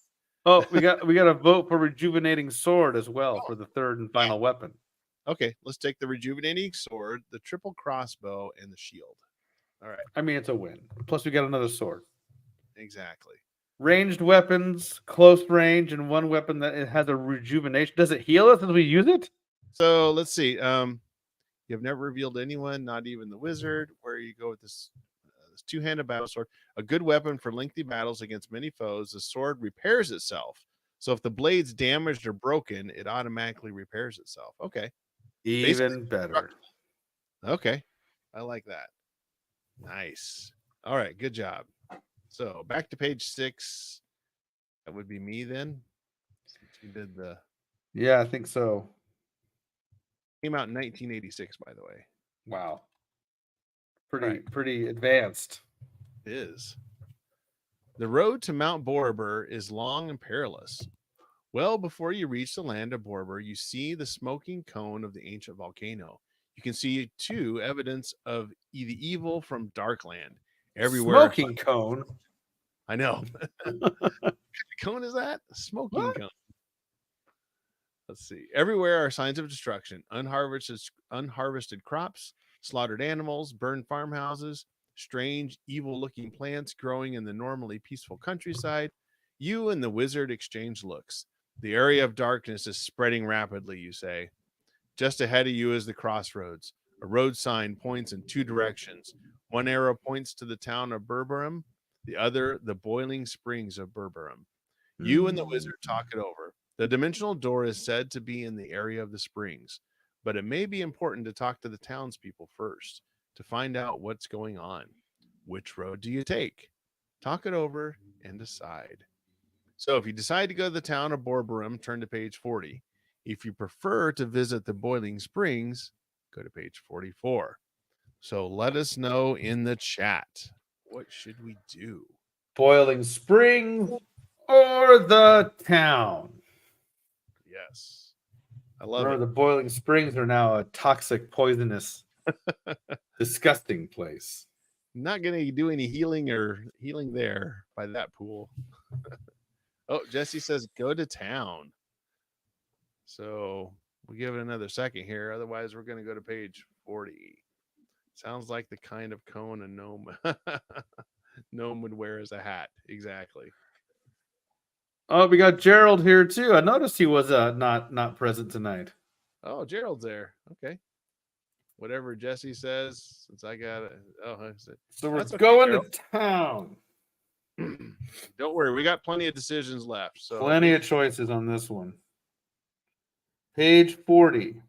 Speaker 2: Oh, we got to vote for rejuvenating sword as well for the third and final weapon.
Speaker 1: Okay, let's take the rejuvenating sword, the triple crossbow, and the shield. All right.
Speaker 2: I mean, it's a win. Plus, we got another sword.
Speaker 1: Exactly.
Speaker 2: Ranged weapons, close range, and one weapon that it has a rejuvenation. Does it heal us as we use it?
Speaker 1: So let's see. You have never revealed anyone, not even the wizard, where you go with this two-handed battle sword, a good weapon for lengthy battles against many foes. The sword repairs itself. So if the blade's damaged or broken, it automatically repairs itself. Okay.
Speaker 2: Even better.
Speaker 1: Okay. I like that. Nice. All right. Good job. So back to page 6. That would be me then. Since you did the.
Speaker 2: Yeah, I think so.
Speaker 1: Came out in 1986, by the way.
Speaker 2: Wow.
Speaker 1: Right.
Speaker 2: Pretty advanced.
Speaker 1: It is. The road to Mount Borber is long and perilous. Well before you reach the land of Borber, you see the smoking cone of the ancient volcano. You can see, too, evidence of the evil from Darkland. Everywhere.
Speaker 2: Smoking cone?
Speaker 1: I know. What kind of cone is that? A smoking cone. Let's see. Everywhere are signs of destruction. Unharvested crops, slaughtered animals, burned farmhouses, strange, evil-looking plants growing in the normally peaceful countryside. You and the wizard exchange looks. The area of darkness is spreading rapidly, you say. Just ahead of you is the crossroads. A road sign points in 2 directions. One arrow points to the town of Berberum, the other the boiling springs of Berberum. You and the wizard talk it over. The dimensional door is said to be in the area of the springs, but it may be important to talk to the townspeople first to find out what's going on. Which road do you take? Talk it over and decide. So if you decide to go to the town of Borberum, turn to page 40. If you prefer to visit the boiling springs, go to page 44. So let us know in the chat. What should we do?
Speaker 2: Boiling Springs or the town?
Speaker 1: Yes. I love
Speaker 2: Remember,
Speaker 1: it.
Speaker 2: the Boiling Springs are now a toxic, poisonous, disgusting place.
Speaker 1: Not going to do any healing there by that pool. Oh, Jesse says go to town. So We'll give it another second here. Otherwise, we're going to go to page 40. Sounds like the kind of cone a gnome gnome would wear as a hat. Exactly.
Speaker 2: Oh, we got Gerald here too. I noticed he was not present tonight.
Speaker 1: Oh, Gerald's there. Okay. Whatever Jesse says, since I got it. Oh,
Speaker 2: So we're
Speaker 1: that's okay,
Speaker 2: going
Speaker 1: Gerald.
Speaker 2: to town.
Speaker 1: Don't worry, we got plenty of decisions left. So
Speaker 2: Plenty of choices on this one. Page 40.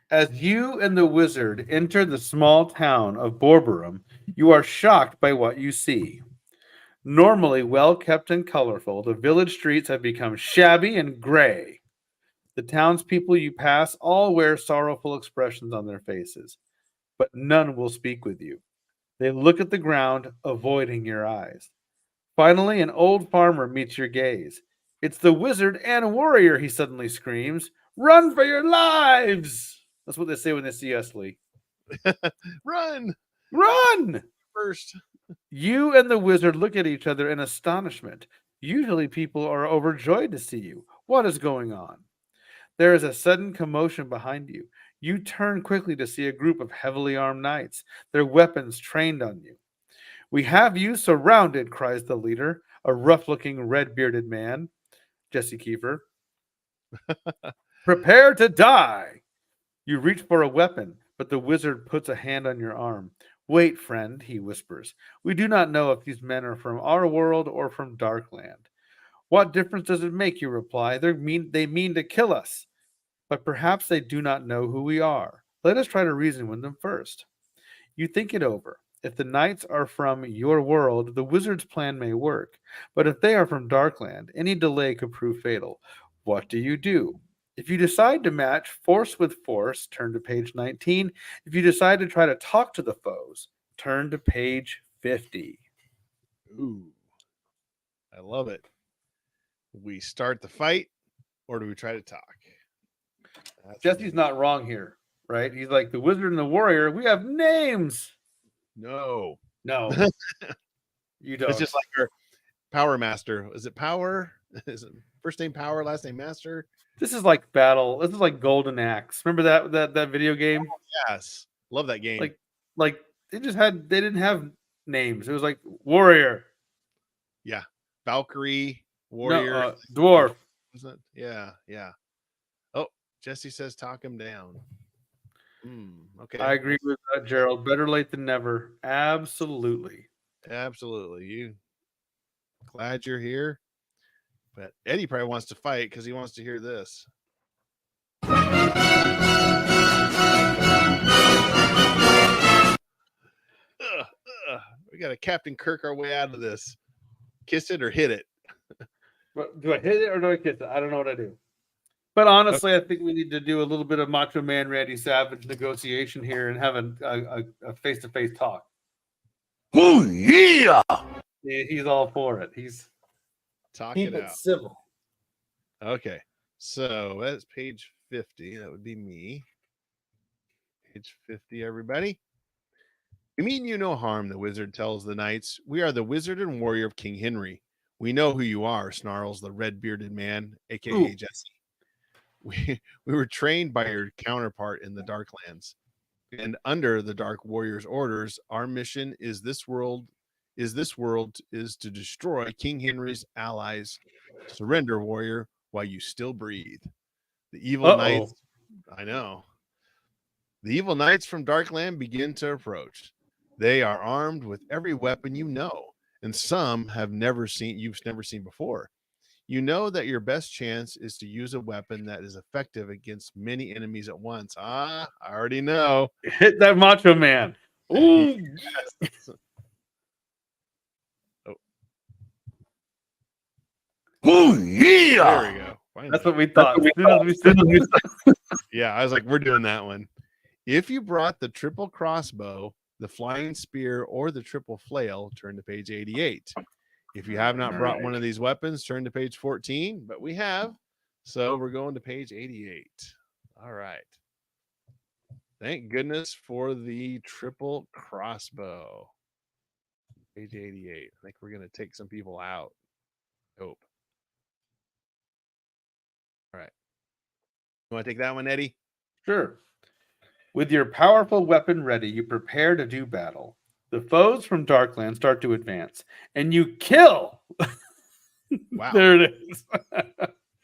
Speaker 2: As you and the wizard enter the small town of Borborum, you are shocked by what you see. Normally well kept and colorful, the village streets have become shabby and gray. The townspeople you pass all wear sorrowful expressions on their faces, but none will speak with you. They look at the ground, avoiding your eyes. Finally, an old farmer meets your gaze. It's the wizard and warrior, he suddenly screams. Run for your lives! That's what they say when they see us, Lee.
Speaker 1: run
Speaker 2: Run!
Speaker 1: first.
Speaker 2: You and the wizard look at each other in astonishment. Usually people are overjoyed to see you. What is going on? There is a sudden commotion behind you. You turn quickly to see a group of heavily armed knights, their weapons trained on you. We have you surrounded, cries the leader, a rough-looking, red-bearded man, Jesse Kiefer. Prepare to die! You reach for a weapon, but the wizard puts a hand on your arm. Wait, friend, he whispers. We do not know if these men are from our world or from Darkland. What difference does it make, you reply? They mean to kill us. But perhaps they do not know who we are. Let us try to reason with them first. You think it over. If the knights are from your world, the wizard's plan may work. But if they are from Darkland, any delay could prove fatal. What do? If you decide to match force with force, turn to page 19. If you decide to try to talk to the foes, turn to page 50.
Speaker 1: Ooh, I love it. We start the fight, or do we try to talk? That's
Speaker 2: Jesse's not wrong here, right? He's like, the wizard and the warrior, we have names.
Speaker 1: No.
Speaker 2: No, you don't.
Speaker 1: It's just like our Power Master. Is it Power? Is it first name Power, last name Master?
Speaker 2: This is like battle. This is like Golden Axe. Remember that video game?
Speaker 1: Yes. Love that game.
Speaker 2: Like they didn't have names. It was like warrior.
Speaker 1: Yeah. Valkyrie, Warrior.
Speaker 2: No, dwarf.
Speaker 1: Wasn't it? Yeah, yeah. Oh, Jesse says talk him down. Okay.
Speaker 2: I agree with that, Gerald. Better late than never. Absolutely.
Speaker 1: Absolutely. You glad you're here? But Eddie probably wants to fight because he wants to hear this. We got to Captain Kirk our way out of this. Kiss it or hit it.
Speaker 2: But do I hit it or do I kiss it? I don't know what I do. But honestly, I think we need to do a little bit of Macho Man Randy Savage negotiation here and have a face-to-face talk.
Speaker 3: Oh yeah!
Speaker 2: He's all for it. He's
Speaker 1: Talk
Speaker 2: keep
Speaker 1: it
Speaker 2: it
Speaker 1: out.
Speaker 2: civil.
Speaker 1: Okay. So that's page 50. That would be me. Page 50, everybody. We mean you no harm, the wizard tells the knights. We are the wizard and warrior of King Henry. We know who you are, snarls the red-bearded man, a.k.a.
Speaker 2: Ooh.
Speaker 1: Jesse. We were trained by your counterpart in the Darklands. And under the Dark Warrior's orders, our mission is to destroy King Henry's allies. Surrender, warrior, while you still breathe. The evil knights, I know. The evil knights from Darkland begin to approach. They are armed with every weapon you know, and some you've never seen before. You know that your best chance is to use a weapon that is effective against many enemies at once. I already know.
Speaker 2: Hit that Macho Man. Ooh.
Speaker 3: Oh yeah!
Speaker 1: There we go. Finally.
Speaker 2: That's what we thought.
Speaker 1: Yeah, I was like, we're doing that one. If you brought the triple crossbow, the flying spear, or the triple flail, turn to page 88. If you have not brought one of these weapons, turn to page 14, but we have. So we're going to page 88. All right. Thank goodness for the triple crossbow. Page 88. I think we're going to take some people out. Hope. You want to take that one, Eddie?
Speaker 2: Sure. With your powerful weapon ready, you prepare to do battle. The foes from Darkland start to advance, and you kill.
Speaker 1: Wow.
Speaker 2: There it is.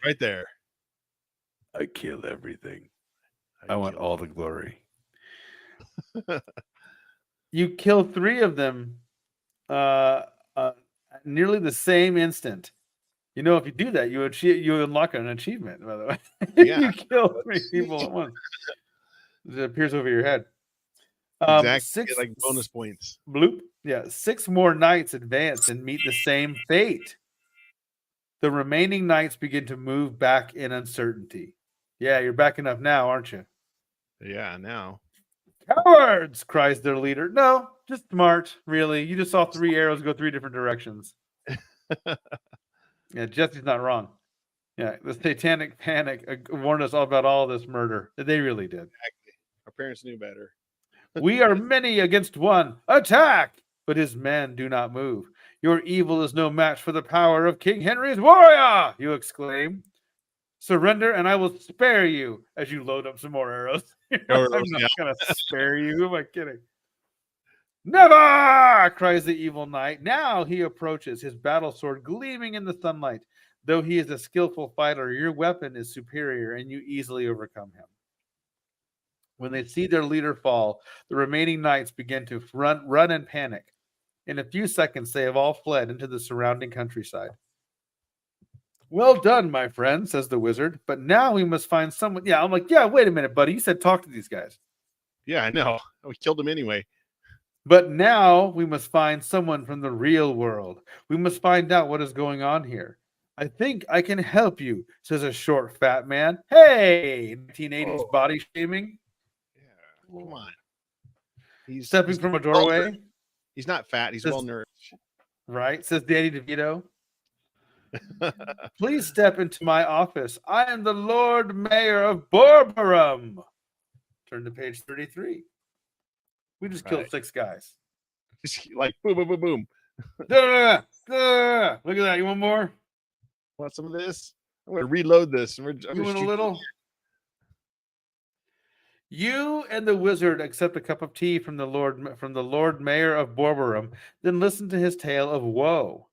Speaker 1: Right there.
Speaker 3: I kill everything. I want all the glory.
Speaker 2: You kill 3 of them at nearly the same instant. You know, if you do that, you unlock an achievement, by the way.
Speaker 1: Yeah.
Speaker 2: You kill 3 people at once. It appears over your head.
Speaker 1: Exactly. Get, like bonus points.
Speaker 2: Bloop. Yeah. 6 more knights advance and meet the same fate. The remaining knights begin to move back in uncertainty. Yeah, you're backing up now, aren't you?
Speaker 1: Yeah, now.
Speaker 2: Cowards, cries their leader. No, just smart, really. You just saw 3 arrows go 3 different directions. Yeah, Jesse's not wrong. Yeah, the satanic panic warned us all about all this murder. They really did.
Speaker 1: Exactly. Our parents knew better.
Speaker 2: We are many against one. Attack! But his men do not move. Your evil is no match for the power of King Henry's warrior, you exclaim. Surrender and I will spare you as you load up some more arrows. I'm not going to spare you. Who am I kidding? Never! Cries the evil knight. Now he approaches, his battle sword gleaming in the sunlight. Though he is a skillful fighter, your weapon is superior and you easily overcome him. When they see their leader fall, the remaining knights begin to run and panic. In a few seconds, they have all fled into the surrounding countryside. Well done, my friend, says the wizard. But now we must find someone. Yeah, I'm like, yeah, wait a minute, buddy. You said talk to these guys.
Speaker 1: Yeah, I know. We killed them anyway.
Speaker 2: But now we must find someone from the real world. We must find out what is going on here. I think I can help you, says a short, fat man. Hey, 1980s body shaming.
Speaker 1: Yeah, come on. He's
Speaker 2: stepping from a doorway.
Speaker 1: He's not fat. He's well nourished.
Speaker 2: Right, says Danny DeVito. Please step into my office. I am the Lord Mayor of Borborum. Turn to page 33. We just killed 6 guys.
Speaker 1: Like boom, boom, boom, boom.
Speaker 2: Look at that. You want more?
Speaker 1: Want some of this? I'm going to reload this.
Speaker 2: You want a little? You and the wizard accept a cup of tea from the Lord Mayor of Borborum, then listen to his tale of woe.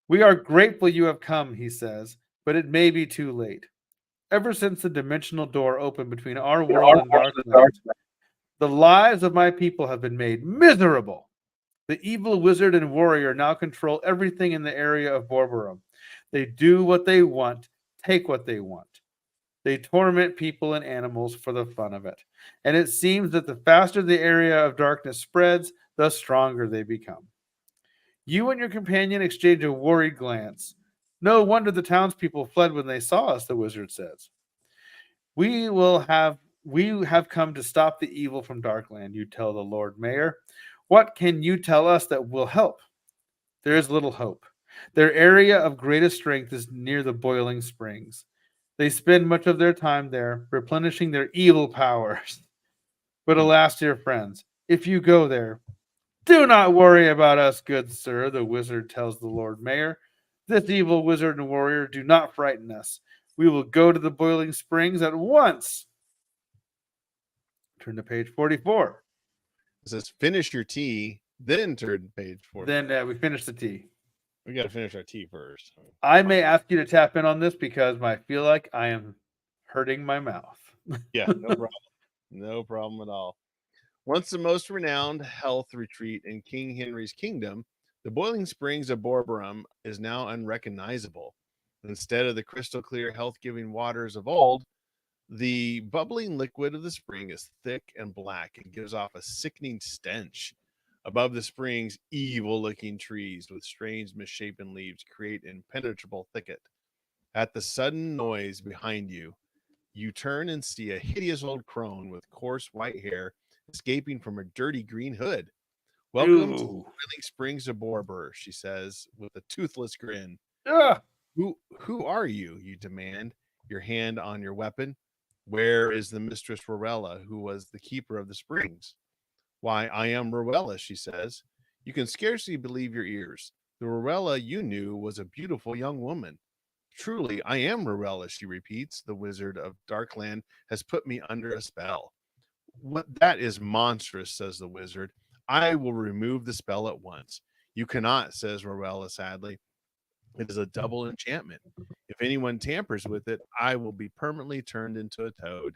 Speaker 2: We are grateful you have come, he says, but it may be too late. Ever since the dimensional door opened between our world and Darkland, the lives of my people have been made miserable. The evil wizard and warrior now control everything in the area of Borborum. They do what they want, take what they want. They torment people and animals for the fun of it. And it seems that the faster the area of darkness spreads, the stronger they become. You and your companion exchange a worried glance. No wonder the townspeople fled when they saw us, the wizard says. We have come to stop the evil from Darkland, you tell the Lord Mayor. What can you tell us that will help? There is little hope. Their area of greatest strength is near the boiling springs. They spend much of their time there, replenishing their evil powers. But alas, dear friends, if you go there, do not worry about us, good sir, the wizard tells the Lord Mayor. This evil wizard and warrior do not frighten us. We will go to the boiling springs at once. Turn to page 44.
Speaker 1: It says finish your tea, then turn to page 44.
Speaker 2: Then we finish the tea.
Speaker 1: We got to finish our tea first.
Speaker 2: I may ask you to tap in on this because I feel like I am hurting my mouth.
Speaker 1: Yeah, no problem. No problem at all. Once the most renowned health retreat in King Henry's kingdom, the boiling springs of Borborum is now unrecognizable. Instead of the crystal clear health-giving waters of old, the bubbling liquid of the spring is thick and black and gives off a sickening stench. Above the springs, evil-looking trees with strange misshapen leaves create an impenetrable thicket. At the sudden noise behind you, you turn and see a hideous old crone with coarse white hair escaping from a dirty green hood. Welcome to the boiling springs of Borbor, she says with a toothless grin. Who are you? You demand, your hand on your weapon. Where is the Mistress Rowella, who was the keeper of the springs? Why, I am Rowella, she says. You can scarcely believe your ears. The Rowella you knew was a beautiful young woman. Truly, I am Morella, she repeats. The wizard of Darkland has put me under a spell. What that is monstrous, says the wizard. I will remove the spell at once. You cannot, says Morella sadly. It is a double enchantment. If anyone tampers with it, I will be permanently turned into a toad.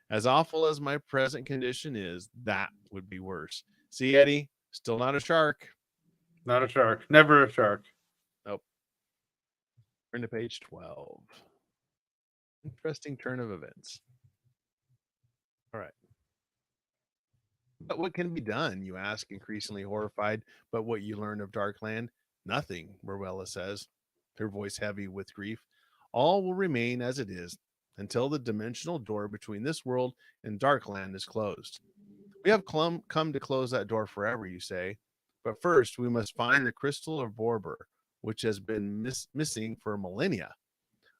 Speaker 1: As awful as my present condition is, that would be worse. See, Eddie, still not a shark.
Speaker 2: Not a shark. Never a shark.
Speaker 1: Nope. Turn to page 12. Interesting turn of events. All right. But what can be done, you ask, increasingly horrified. But what you learn of Darkland? Nothing, Morella says, her voice heavy with grief. All will remain as it is until the dimensional door between this world and Darkland is closed. We have come to close that door forever, you say. But first, we must find the crystal of Borber, which has been missing for millennia.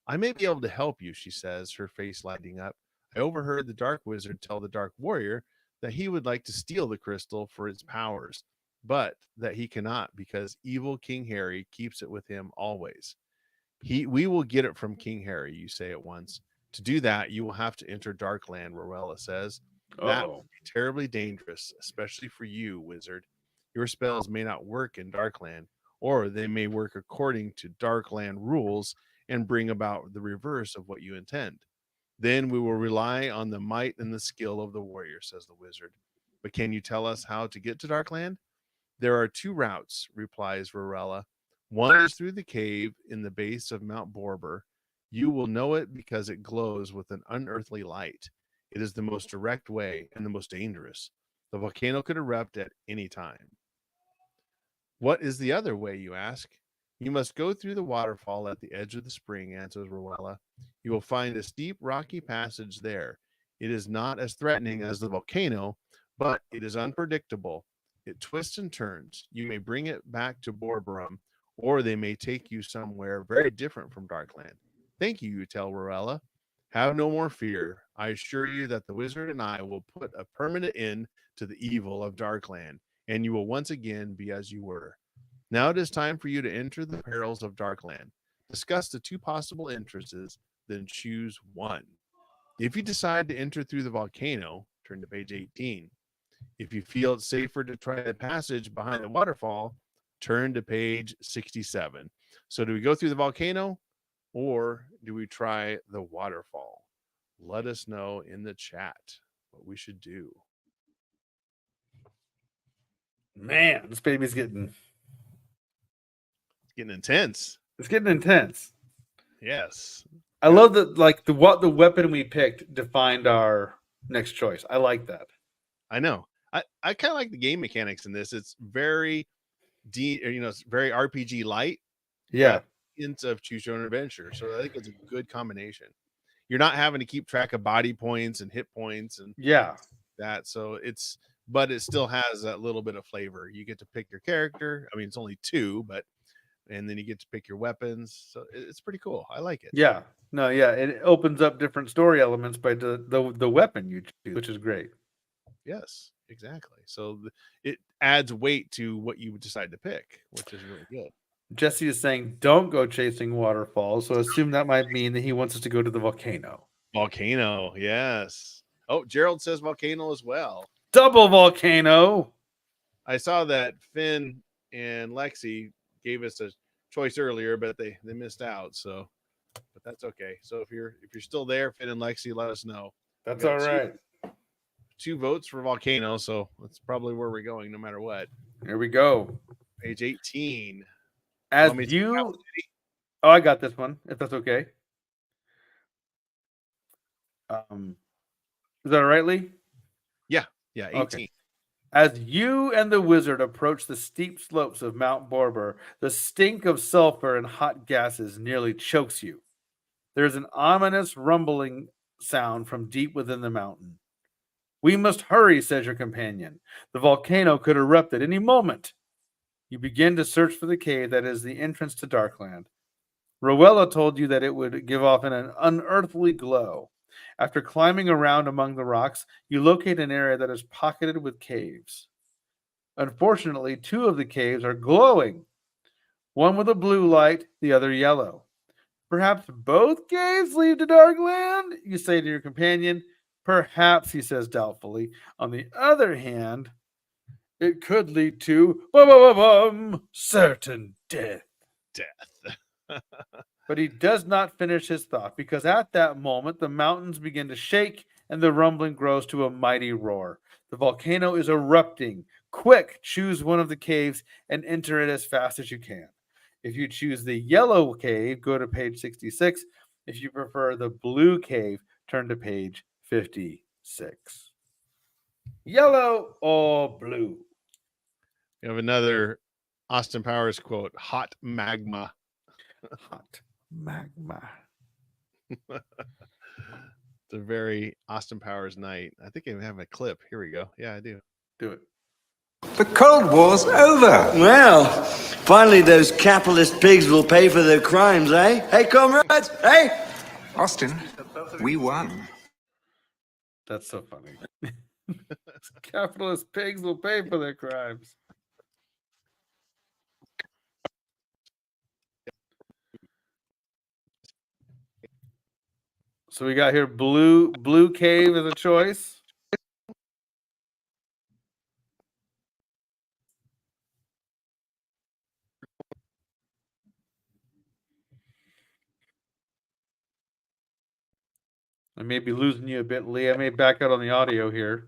Speaker 1: I may be able to help you, she says, her face lighting up. I overheard the Dark Wizard tell the Dark Warrior that he would like to steal the crystal for its powers, but that he cannot because evil King Harry keeps it with him always. We will get it from King Harry, you say at once. To do that, you will have to enter Darkland, Rorella says. That will be terribly dangerous, especially for you, wizard. Your spells may not work in Darkland, or they may work according to Darkland rules and bring about the reverse of what you intend. Then we will rely on the might and the skill of the warrior, says the wizard. But can you tell us how to get to Darkland? There are two routes, replies Rorella. One is through the cave in the base of Mount Borber. You will know it because it glows with an unearthly light. It is the most direct way and the most dangerous. The volcano could erupt at any time. What is the other way, you ask? You must go through the waterfall at the edge of the spring, answers Rowella. You will find a steep, rocky passage there. It is not as threatening as the volcano, but it is unpredictable. It twists and turns. You may bring it back to Borborum, or they may take you somewhere very different from Darkland. Thank you, you tell Rowella. Have no more fear. I assure you that the wizard and I will put a permanent end to the evil of Darkland, and you will once again be as you were. Now it is time for you to enter the perils of Darkland. Discuss the two possible entrances, then choose one. If you decide to enter through the volcano, turn to page 18. If you feel it's safer to try the passage behind the waterfall, turn to page 67. So do we go through the volcano or do we try the waterfall? Let us know in the chat what we should do.
Speaker 2: Man, this baby's getting
Speaker 1: intense.
Speaker 2: It's getting intense.
Speaker 1: Yes.
Speaker 2: I love that, like the weapon we picked defined our next choice. I like that.
Speaker 1: I know. I kind of like the game mechanics in this. It's very it's very RPG light.
Speaker 2: Yeah.
Speaker 1: Hints of choose your own adventure. So I think it's a good combination. You're not having to keep track of body points and hit points and that. So but it still has that little bit of flavor. You get to pick your character. I mean, it's only 2, and then you get to pick your weapons. So it's pretty cool. I like it.
Speaker 2: Yeah. No, yeah. It opens up different story elements by the weapon you choose, which is great.
Speaker 1: Yes, exactly. So it adds weight to what you decide to pick, which is really good.
Speaker 2: Jesse is saying, don't go chasing waterfalls. So assume that might mean that he wants us to go to the volcano.
Speaker 1: Volcano. Yes. Oh, Gerald says volcano as well.
Speaker 2: Double volcano.
Speaker 1: I saw that Finn and Lexi gave us a choice earlier, but they missed out. So, but that's okay. So if you're still there, Finn and Lexi, let us know.
Speaker 2: That's all right.
Speaker 1: 2 votes for volcano, so that's probably where we're going, no matter what.
Speaker 2: Here we go.
Speaker 1: Page 18.
Speaker 2: As you, I got this one. If that's okay. Is that all right, Lee?
Speaker 1: Yeah, 18.
Speaker 2: Okay. As you and the wizard approach the steep slopes of Mount Borber, the stink of sulfur and hot gases nearly chokes you. There's an ominous rumbling sound from deep within the mountain. We must hurry, says your companion. The volcano could erupt at any moment. You begin to search for the cave that is the entrance to Darkland. Rowella told you that it would give off an unearthly glow. After climbing around among the rocks, you locate an area that is pocketed with caves. Unfortunately, 2 of the caves are glowing. One with a blue light, the other yellow. Perhaps both caves lead to Darkland, you say to your companion. Perhaps, he says doubtfully. On the other hand, it could lead to certain death.
Speaker 1: Death.
Speaker 2: But he does not finish his thought, because at that moment the mountains begin to shake and the rumbling grows to a mighty roar. The volcano is erupting. Quick, choose one of the caves and enter it as fast as you can. If you choose the yellow cave, go to page 66. If you prefer the blue cave, turn to page 56. Yellow or blue?
Speaker 1: We have another Austin Powers quote: "Hot magma."
Speaker 2: Hot magma.
Speaker 1: It's a very Austin Powers night. I think I have a clip. Here we go. Yeah, I do.
Speaker 2: Do it.
Speaker 7: The Cold War's over.
Speaker 8: Well, finally those capitalist pigs will pay for their crimes, eh? Hey, comrades, hey?
Speaker 7: Austin, we won.
Speaker 2: That's so funny. Capitalist pigs will pay for their crimes. So we got here blue cave as a choice. I may be losing you a bit, Lee. I may back out on the audio here.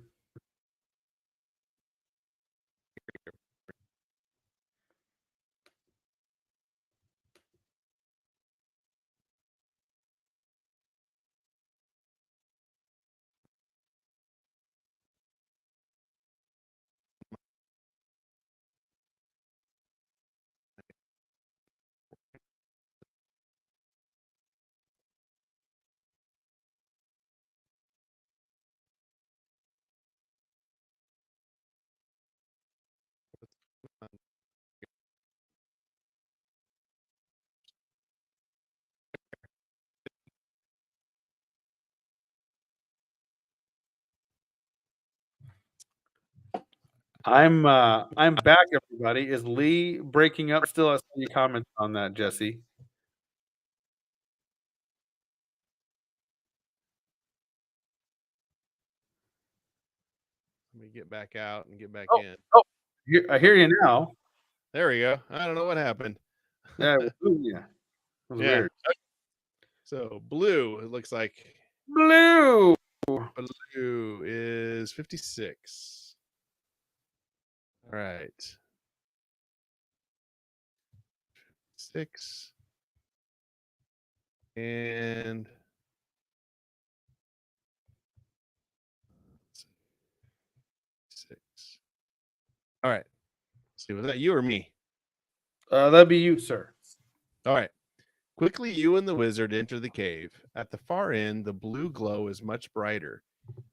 Speaker 2: I'm back, everybody. Is Lee breaking up still? I saw you comment on that, Jesse.
Speaker 1: Let me get back out and get back in.
Speaker 2: Oh, I hear you now.
Speaker 1: There we go. I don't know what happened.
Speaker 2: Yeah, it was weird.
Speaker 1: So blue, it looks like
Speaker 2: Blue.
Speaker 1: blue is 56. All right. 6 and 6. All right. Let's see, was that you or me?
Speaker 2: That'd be you, sir.
Speaker 1: All right. Quickly, you and the wizard enter the cave. At the far end, the blue glow is much brighter.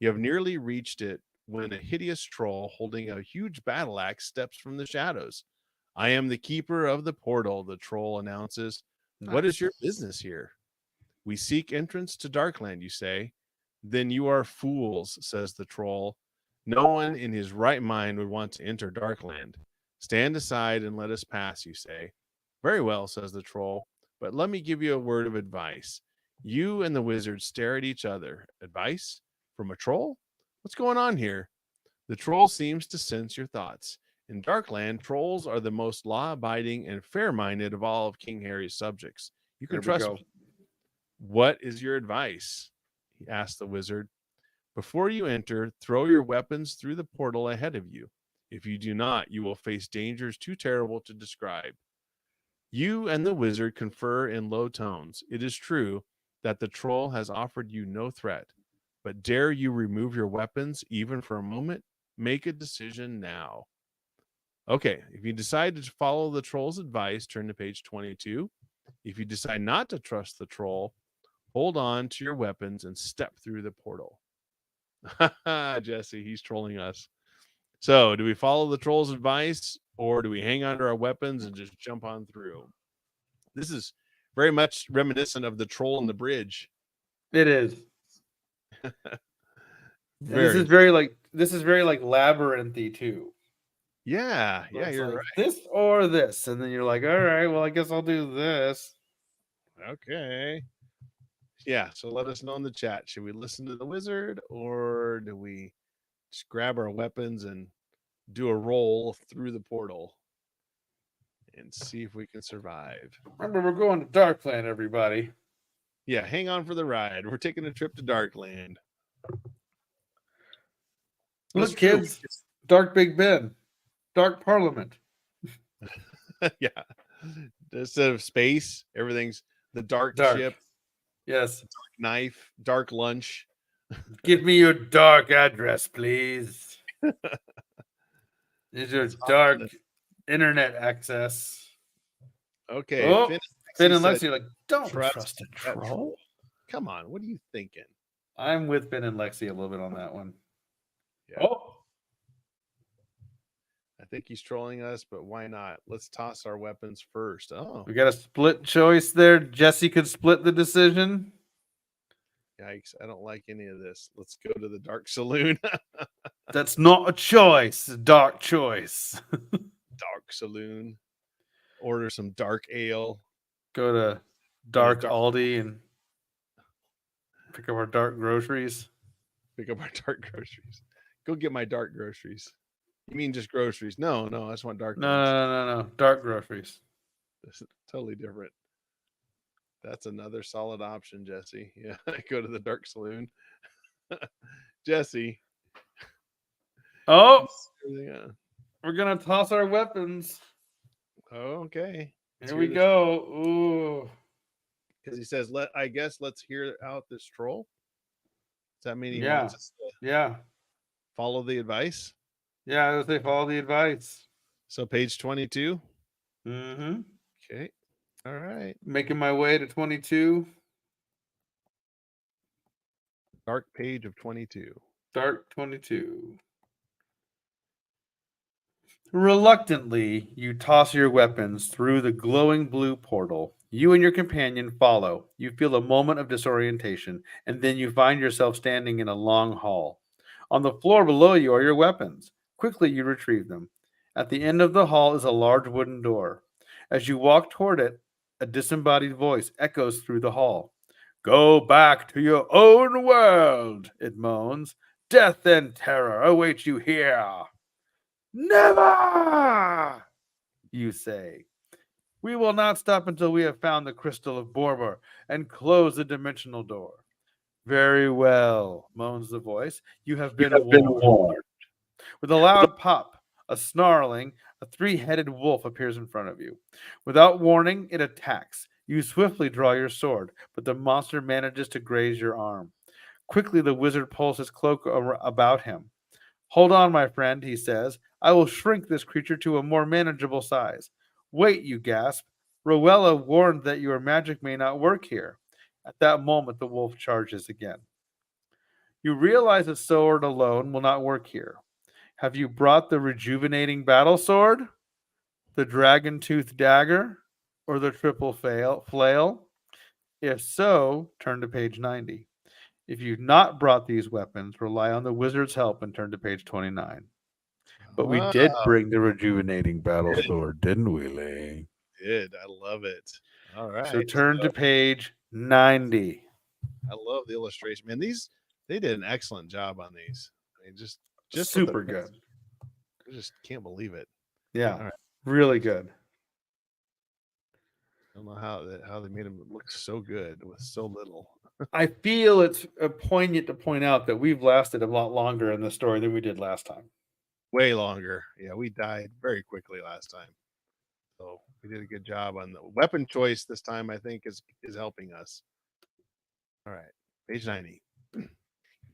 Speaker 1: You have nearly reached it when a hideous troll holding a huge battle axe steps from the shadows. I am the keeper of the portal, the troll announces. What is your business here? We seek entrance to Darkland, you say. Then you are fools, says the troll. No one in his right mind would want to enter Darkland. Stand aside and let us pass, you say. Very well, says the troll. But let me give you a word of advice. You and the wizard stare at each other. Advice? From a troll? What's going on here? The troll seems to sense your thoughts. In Darkland, trolls are the most law-abiding and fair-minded of all of King Harry's subjects. You can trust me. What is your advice? He asked the wizard. Before you enter, throw your weapons through the portal ahead of you. If you do not, you will face dangers too terrible to describe. You and the wizard confer in low tones. It is true that the troll has offered you no threat, but dare you remove your weapons even for a moment? Make a decision now. Okay, if you decide to follow the troll's advice, turn to page 22. If you decide not to trust the troll, hold on to your weapons and step through the portal. Jesse, he's trolling us. So, do we follow the troll's advice or do we hang on to our weapons and just jump on through? This is very much reminiscent of the troll in the bridge.
Speaker 2: It is. This is very like labyrinthy too.
Speaker 1: Yeah,
Speaker 2: So
Speaker 1: yeah,
Speaker 2: it's
Speaker 1: you're
Speaker 2: like
Speaker 1: right.
Speaker 2: this or this, and then you're like, all right, well, I guess I'll do this.
Speaker 1: Okay. Yeah, so let us know in the chat. Should we listen to the wizard or do we just grab our weapons and do a roll through the portal and see if we can survive?
Speaker 2: Remember, we're going to Darkland, everybody.
Speaker 1: Yeah, hang on for the ride. We're taking a trip to Darkland. That's
Speaker 2: Look,
Speaker 1: true.
Speaker 2: kids, Dark Big Ben, Dark Parliament.
Speaker 1: Yeah. Instead of space, everything's the dark
Speaker 2: Dark.
Speaker 1: ship,
Speaker 2: Yes.
Speaker 1: knife, dark lunch.
Speaker 2: Give me your dark address, please. Is your dark internet access?
Speaker 1: Okay.
Speaker 2: Oh, Finn and
Speaker 1: said,
Speaker 2: Lexi are like, don't
Speaker 1: trust
Speaker 2: trust a
Speaker 1: that
Speaker 2: troll.
Speaker 1: Come on, what are you thinking?
Speaker 2: I'm with Finn and Lexi a little bit on that one.
Speaker 1: Yeah.
Speaker 2: Oh,
Speaker 1: I think he's trolling us, but why not? Let's toss our weapons first. Oh,
Speaker 2: we got a split choice there. Jesse could split the decision.
Speaker 1: yikes. I don't like any of this. Let's go to the dark saloon.
Speaker 2: That's not a choice. A dark choice.
Speaker 1: Dark saloon. Order some dark ale.
Speaker 2: Go to Dark
Speaker 1: dark-
Speaker 2: Aldi and pick up our dark groceries.
Speaker 1: Pick up our dark groceries. Go get my dark groceries. You mean just groceries? No, I just want dark ones.
Speaker 2: No. Dark groceries.
Speaker 1: This is totally different. That's another solid option, Jesse. Yeah, go to the dark saloon. Jesse.
Speaker 2: Oh,
Speaker 1: Yeah.
Speaker 2: we're gonna toss our weapons.
Speaker 1: Oh, okay.
Speaker 2: Here we go. Ooh.
Speaker 1: Because he says, let's hear out this troll. Does that mean he
Speaker 2: Yeah.
Speaker 1: wants us to
Speaker 2: Yeah.
Speaker 1: follow the advice?
Speaker 2: Yeah, they follow the advice.
Speaker 1: So page 22.
Speaker 2: Mm-hmm.
Speaker 1: Okay. All right.
Speaker 2: Making my way to 22.
Speaker 1: Dark page of 22.
Speaker 2: Dark 22. Reluctantly, you toss your weapons through the glowing blue portal. You and your companion follow. You feel a moment of disorientation, and then you find yourself standing in a long hall. On the floor below you are your weapons. Quickly, you retrieve them. At the end of the hall is a large wooden door. As you walk toward it, a disembodied voice echoes through the hall. Go back to your own world, it moans. Death and terror await you here. Never, you say. We will not stop until we have found the crystal of Borbor and close the dimensional door. Very well, moans the voice. You have been warned. With a loud pop, a snarling, a three-headed wolf appears in front of you. Without warning, it attacks. You swiftly draw your sword, but the monster manages to graze your arm. Quickly, the wizard pulls his cloak about him. Hold on, my friend, he says. I will shrink this creature to a more manageable size. Wait, you gasp. Rowella warned that your magic may not work here. At that moment, the wolf charges again. You realize a sword alone will not work here. Have you brought the rejuvenating battle sword, the dragon-toothed dagger, or the triple flail? If so, turn to page 90. If you've not brought these weapons, rely on the wizard's help and turn to page 29. But we did bring the rejuvenating battle sword, didn't we, Lee?
Speaker 1: Did. I love it. All right.
Speaker 2: So turn to page 90.
Speaker 1: I love the illustration. Man, they did an excellent job on these. I mean, just
Speaker 2: Super good.
Speaker 1: I just can't believe it.
Speaker 2: Yeah.
Speaker 1: All right.
Speaker 2: Really good.
Speaker 1: I don't know how they made him look so good with so little.
Speaker 2: I feel it's poignant to point out that we've lasted a lot longer in the story than we did last time.
Speaker 1: Way longer. Yeah, we died very quickly last time. So we did a good job on the weapon choice this time, I think, is helping us. All right. Page 90.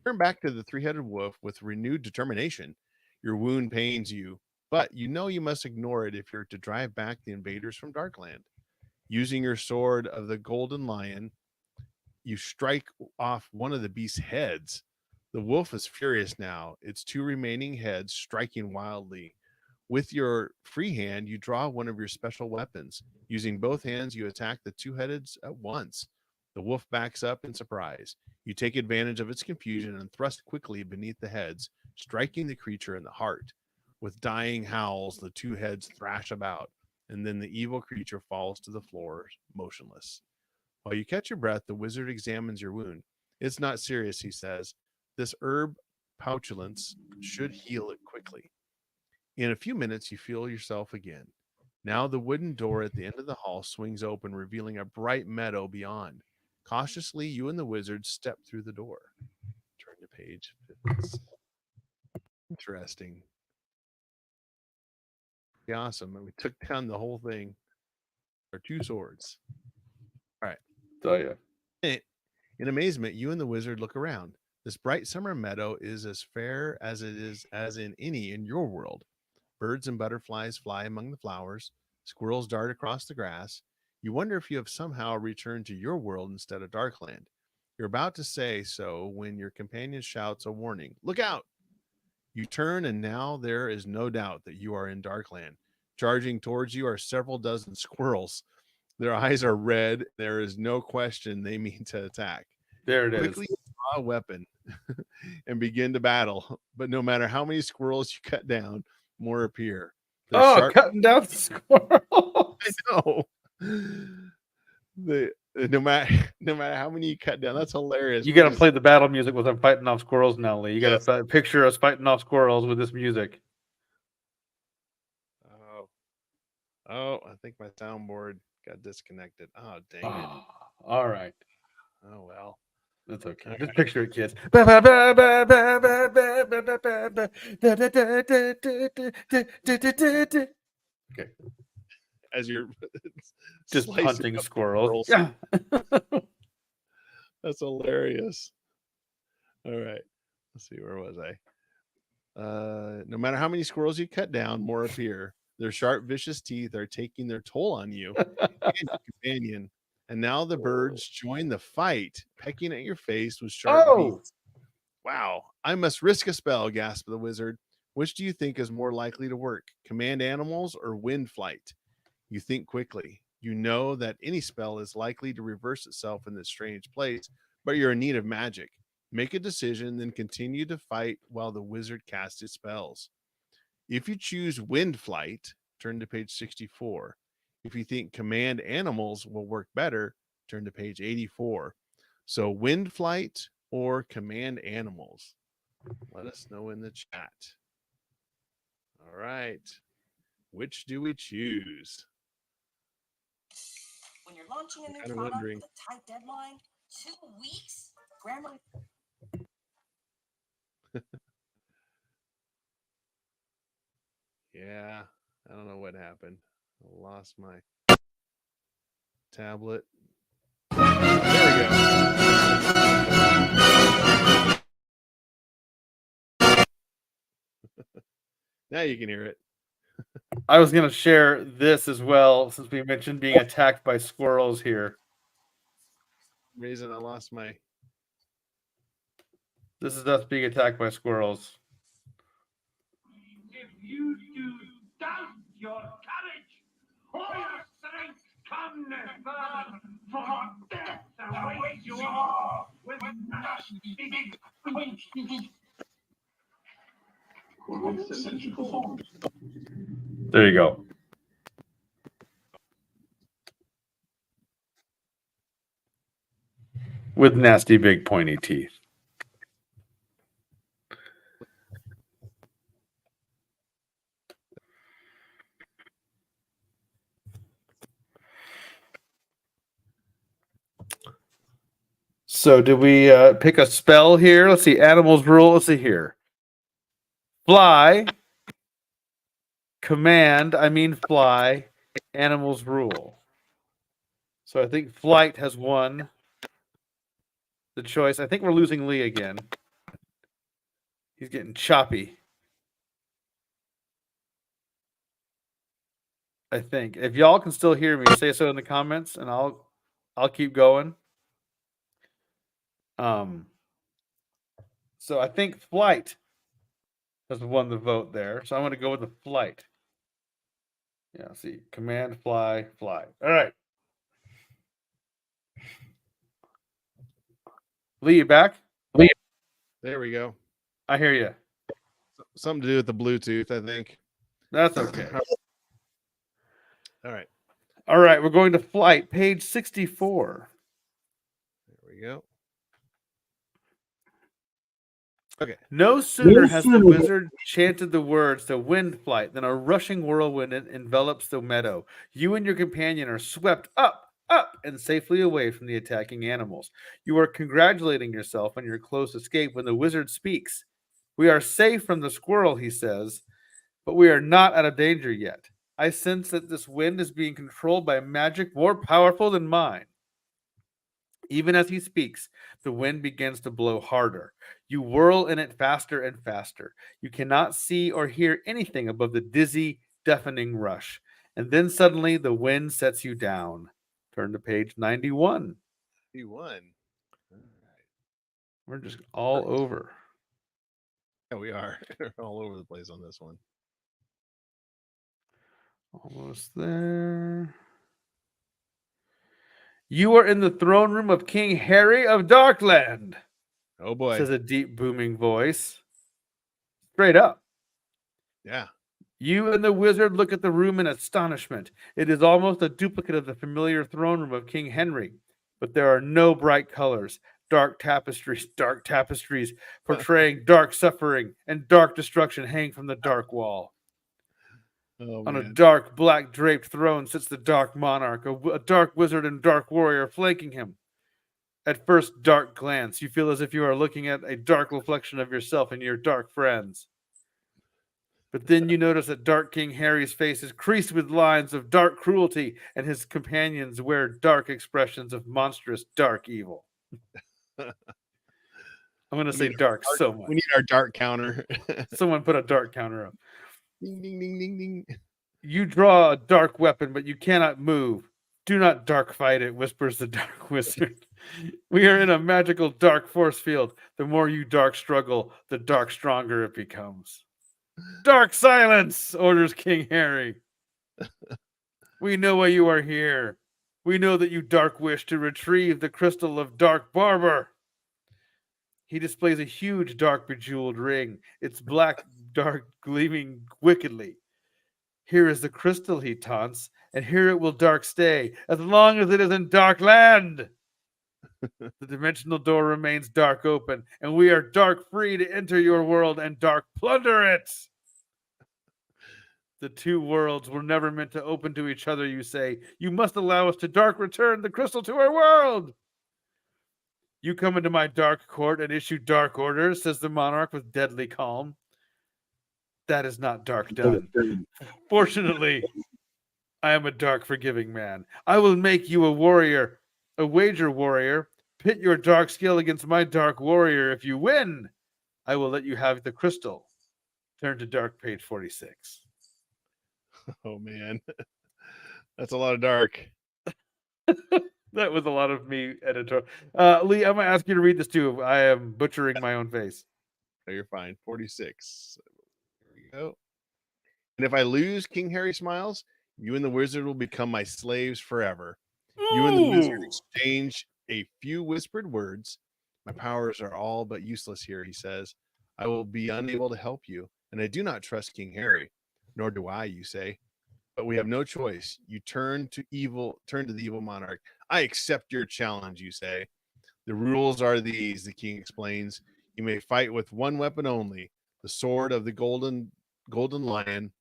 Speaker 1: Turn back to the three-headed wolf with renewed determination. Your wound pains you, but you know you must ignore it if you're to drive back the invaders from Darkland. Using your sword of the golden lion, you strike off one of the beast's heads. The wolf is furious now, its two remaining heads striking wildly. With your free hand, you draw one of your special weapons. Using both hands, you attack the two-headeds at once. The wolf backs up in surprise. You take advantage of its confusion and thrust quickly beneath the heads, striking the creature in the heart. With dying howls, the two heads thrash about, and then the evil creature falls to the floor, motionless. While you catch your breath, the wizard examines your wound. It's not serious, he says. This herb pouchulence should heal it quickly. In a few minutes, you feel yourself again. Now the wooden door at the end of the hall swings open, revealing a bright meadow beyond. Cautiously, you and the wizard step through the door. Turn to page 50. Interesting. Yeah, awesome. And we took down the whole thing. Our 2 swords. All right.
Speaker 2: Oh yeah.
Speaker 1: In amazement, you and the wizard look around. This bright summer meadow is as fair as it is as in any in your world. Birds and butterflies fly among the flowers. Squirrels dart across the grass. You wonder if you have somehow returned to your world instead of Darkland. You're about to say so when your companion shouts a warning. Look out! You turn, and now there is no doubt that you are in Darkland. Charging towards you are several dozen squirrels. Their eyes are red. There is no question they mean to attack.
Speaker 2: There it is.
Speaker 1: Quickly draw a weapon and begin to battle. But no matter how many squirrels you cut down, more appear. Their sharp-
Speaker 2: cutting down the squirrel.
Speaker 1: I know. No matter how many you cut down, that's hilarious.
Speaker 2: You got to play the battle music with them fighting off squirrels now, Lee. You got to picture us fighting off squirrels with this music.
Speaker 1: Oh, I think my soundboard got disconnected. Oh, dang it.
Speaker 2: All right.
Speaker 1: Oh, well.
Speaker 2: That's okay.
Speaker 1: All
Speaker 2: Just
Speaker 1: right.
Speaker 2: picture it, kids. Okay.
Speaker 1: As you're
Speaker 2: Just
Speaker 1: slicing
Speaker 2: hunting
Speaker 1: up
Speaker 2: squirrels.
Speaker 1: squirrels.
Speaker 2: Yeah.
Speaker 1: That's hilarious. All right. Let's see. Where was I? No matter how many squirrels you cut down, more appear. Their sharp, vicious teeth are taking their toll on you and your companion. And now the birds join the fight, pecking at your face with sharp beaks. Wow. I must risk a spell, gasped the wizard. Which do you think is more likely to work? Command animals or wind flight? You think quickly. You know that any spell is likely to reverse itself in this strange place, but you're in need of magic. Make a decision, then continue to fight while the wizard casts his spells. If you choose wind flight, turn to page 64. If you think command animals will work better, turn to page 84. So wind flight or command animals? Let us know in the chat. All right. Which do we choose?
Speaker 5: When you're launching a new
Speaker 1: Kinda
Speaker 5: product
Speaker 1: wondering.
Speaker 5: with a tight deadline, 2 weeks? Grandma.
Speaker 1: Yeah, I don't know what happened. I lost my tablet. There we go. Now you can hear it.
Speaker 2: I was going to share this as well, since we mentioned being attacked by squirrels here.
Speaker 1: For some reason I lost my.
Speaker 2: This is us being attacked by squirrels.
Speaker 9: If you do doubt your courage or your strength, come no further, for death awaits you all with nasty big pointy.
Speaker 2: There you go. With nasty big pointy teeth. So did we pick a spell here? Let's see. Animals rule. Let's see here. Fly. Command. I mean fly. Animals rule. So I think flight has won the choice. I think we're losing Lee again. He's getting choppy. I think. If y'all can still hear me, say so in the comments, and I'll keep going. So I think flight has won the vote there. So I'm going to go with the flight. Yeah, see. Command, fly, fly. All right. Lee, you back? Lee.
Speaker 1: There we go.
Speaker 2: I hear you.
Speaker 1: Something to do with the Bluetooth, I think.
Speaker 2: That's okay.
Speaker 1: All right.
Speaker 2: All right, we're going to flight, page 64.
Speaker 1: we go. Okay.
Speaker 2: No sooner has the wizard chanted the words to wind flight than a rushing whirlwind envelops the meadow. You and your companion are swept up, and safely away from the attacking animals. You are congratulating yourself on your close escape when the wizard speaks. We are safe from the squirrel, he says, but we are not out of danger yet. I sense that this wind is being controlled by magic more powerful than mine. Even as he speaks, the wind begins to blow harder. You whirl in it faster and faster. You cannot see or hear anything above the dizzy, deafening rush. And then suddenly the wind sets you down. Turn to page 91.
Speaker 1: He won. All right.
Speaker 2: We're just all over.
Speaker 1: Yeah, we are. We're all over the place on this one.
Speaker 2: Almost there. You are in the throne room of King Harry of Darkland,
Speaker 1: Oh boy.
Speaker 2: says a deep, booming voice. Straight up.
Speaker 1: Yeah.
Speaker 2: You and the wizard look at the room in astonishment. It is almost a duplicate of the familiar throne room of King Henry, but there are no bright colors. Dark tapestries portraying dark suffering and dark destruction hang from the dark wall.
Speaker 1: Oh,
Speaker 2: On a
Speaker 1: man.
Speaker 2: dark, black draped throne sits the dark monarch, a dark wizard and dark warrior flanking him. At first dark glance, you feel as if you are looking at a dark reflection of yourself and your dark friends. But then you notice that Dark King Harry's face is creased with lines of dark cruelty, and his companions wear dark expressions of monstrous dark evil. I'm going to say dark so much.
Speaker 1: We need our dark counter.
Speaker 2: Someone put a dark counter up.
Speaker 1: Ding, ding, ding, ding, ding.
Speaker 2: You draw a dark weapon, but you cannot move. Do not dark fight it, whispers the dark wizard. We are in a magical dark force field. The more you dark struggle, the dark stronger it becomes. Dark silence, orders King Harry. We know why you are here. We know that you dark wish to retrieve the crystal of Dark Barber. He displays a huge dark bejeweled ring, its black dark gleaming wickedly. Here is the crystal, he taunts, and here it will dark stay, as long as it is in dark land. The dimensional door remains dark open, and we are dark free to enter your world and dark plunder it. The two worlds were never meant to open to each other, you say. You must allow us to dark return the crystal to our world. You come into my dark court and issue dark orders, says the monarch with deadly calm. That is not dark done. Fortunately, I am a dark forgiving man. I will make you a warrior, a wager warrior. Pit your dark skill against my dark warrior. If you win, I will let you have the crystal. Turn to dark page 46.
Speaker 1: Oh, man. That's a lot of dark.
Speaker 2: That was a lot of me editor. Lee, I'm going to ask you to read this too. I am butchering my own face.
Speaker 1: No, you're fine. 46. Here we go. And if I lose, King Harry smiles, you and the wizard will become my slaves forever. You and the wizard exchange a few whispered words. My powers are all but useless here, he says. I will be unable to help you, and I do not trust King Harry. Nor do I, you say. But we have no choice. You turn to the evil monarch. I accept your challenge, you say. The rules are these, the king explains. You may fight with one weapon only, the sword of the golden lion.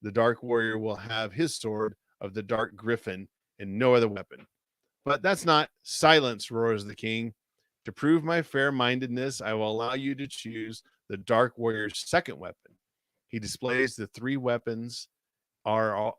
Speaker 1: The dark warrior will have his sword of the dark griffin and no other weapon. But that's not silence, roars the king. To prove my fair-mindedness, I will allow you to choose the dark warrior's second weapon. He displays the three weapons are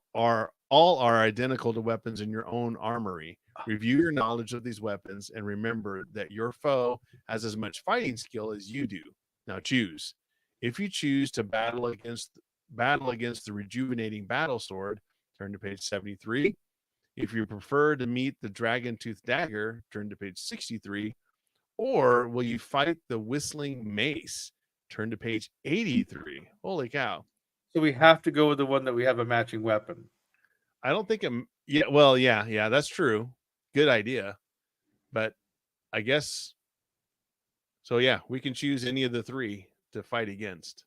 Speaker 1: identical to weapons in your own armory. Review your knowledge of these weapons and remember that your foe has as much fighting skill as you do. Now choose. If you choose to battle against the rejuvenating battle sword, turn to page 73. If you prefer to meet the dragon tooth dagger, turn to page 63. Or will you fight the whistling mace? Turn to page 83. Holy cow.
Speaker 2: So we have to go with the one that we have a matching weapon.
Speaker 1: I don't think yeah, that's true. Good idea. But I guess so, yeah, we can choose any of the three to fight against.